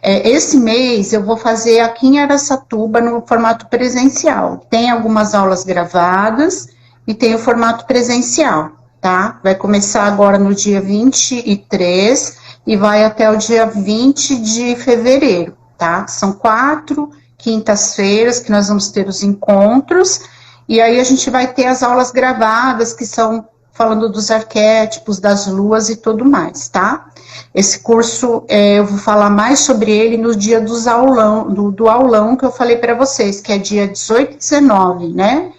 Esse mês eu vou fazer aqui em Araçatuba no formato presencial. Tem algumas aulas gravadas e tem o formato presencial, tá? Vai começar agora no dia 23 e vai até o dia 20 de fevereiro, tá? São 4 quintas-feiras que nós vamos ter os encontros, e aí a gente vai ter as aulas gravadas, que são falando dos arquétipos, das luas e tudo mais, tá? Esse curso, eu vou falar mais sobre ele no dia do aulão que eu falei para vocês, que é dia 18 e 19, né?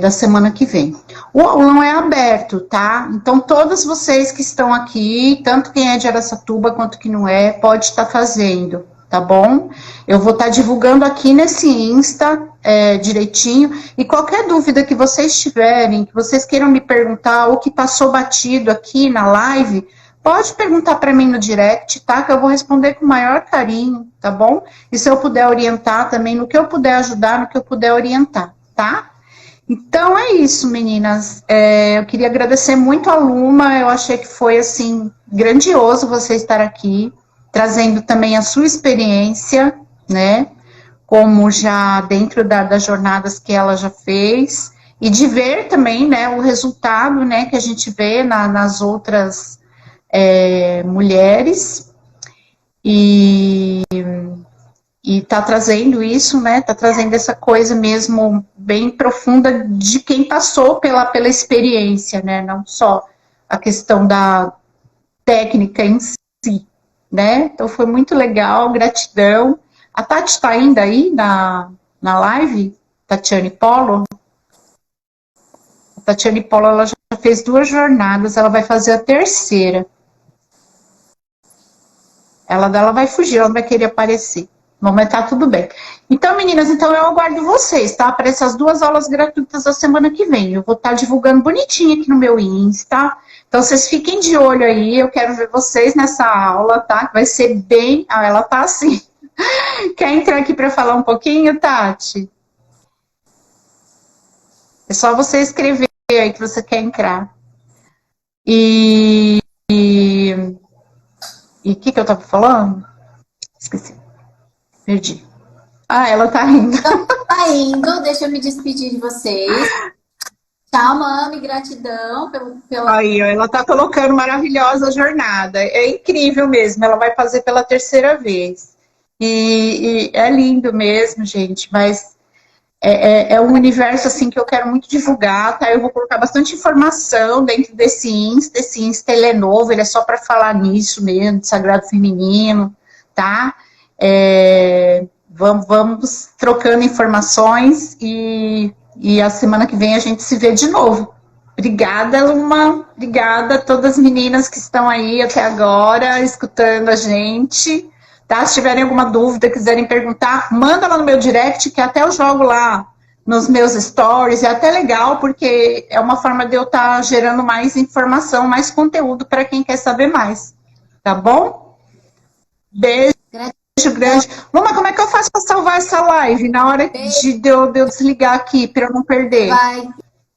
Da semana que vem. O aulão é aberto, tá? Então, todas vocês que estão aqui, tanto quem é de Araçatuba quanto que não é, pode estar fazendo, tá bom? Eu vou estar divulgando aqui nesse Insta direitinho, e qualquer dúvida que vocês tiverem, que vocês queiram me perguntar, ou que passou batido aqui na live, pode perguntar para mim no direct, tá? Que eu vou responder com o maior carinho, tá bom? E se eu puder orientar também, no que eu puder ajudar, no que eu puder orientar, tá? Então, é isso, meninas. Eu queria agradecer muito a Luma, eu achei que foi, assim, grandioso você estar aqui, trazendo também a sua experiência, né, como já dentro das jornadas que ela já fez, e de ver também, né, o resultado, né, que a gente vê nas outras mulheres, e tá trazendo isso, né, tá trazendo essa coisa mesmo bem profunda de quem passou pela experiência, né, não só a questão da técnica em si, né, então foi muito legal, gratidão. A Tati está ainda aí na live, Tatiane Polo? A Tatiane Polo, ela já fez 2 jornadas, ela vai fazer a terceira. Ela vai fugir, ela não vai querer aparecer. Mas tá tudo bem. Então, meninas, então eu aguardo vocês, tá? Para essas 2 aulas gratuitas da semana que vem. Eu vou estar divulgando bonitinho aqui no meu Insta. Então, vocês fiquem de olho aí. Eu quero ver vocês nessa aula, tá? Vai ser bem... Ah, ela tá assim. Quer entrar aqui para falar um pouquinho, Tati? É só você escrever aí que você quer entrar. E o que eu tava falando? Esqueci. Perdi. Ah, ela tá indo. Tá indo, deixa eu me despedir de vocês. Tchau, mami, gratidão pelo... Aí, ó, ela tá colocando maravilhosa jornada. É incrível mesmo, ela vai fazer pela terceira vez. E é lindo mesmo, gente, mas é um universo, assim, que eu quero muito divulgar, tá? Eu vou colocar bastante informação dentro desse Insta. Esse Insta, ele é novo, ele é só para falar nisso mesmo, de sagrado feminino, tá? Vamos trocando informações e a semana que vem a gente se vê de novo. Obrigada, Luma. Obrigada a todas as meninas que estão aí até agora, escutando a gente. Tá? Se tiverem alguma dúvida, quiserem perguntar, manda lá no meu direct, que até eu jogo lá nos meus stories. É até legal, porque é uma forma de eu estar gerando mais informação, mais conteúdo para quem quer saber mais. Tá bom? Beijo grande. Luma, como é que eu faço para salvar essa live na hora de eu desligar aqui, para eu não perder?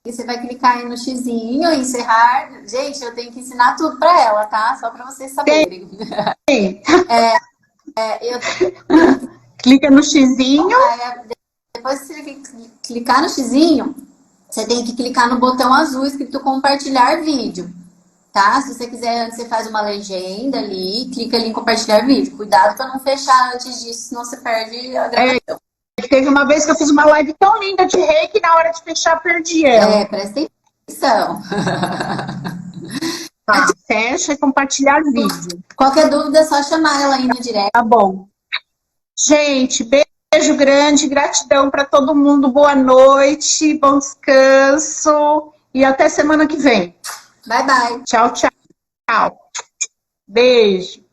Você vai clicar aí no xizinho, encerrar. Gente, eu tenho que ensinar tudo para ela, tá? Só para vocês saberem. Clica no xizinho. Depois que você clicar no xizinho, você tem que clicar no botão azul escrito compartilhar vídeo. Tá? Se você quiser, antes você faz uma legenda ali, clica ali em compartilhar vídeo. Cuidado para não fechar antes disso, senão você perde a gravação. Teve uma vez que eu fiz uma live tão linda de reiki que na hora de fechar perdi ela. Presta atenção. Tá, fecha e compartilhar vídeo. Qualquer dúvida é só chamar ela aí no direct. Tá bom. Gente, beijo grande, gratidão para todo mundo. Boa noite, bom descanso e até semana que vem. Bye, bye. Tchau, tchau. Beijo.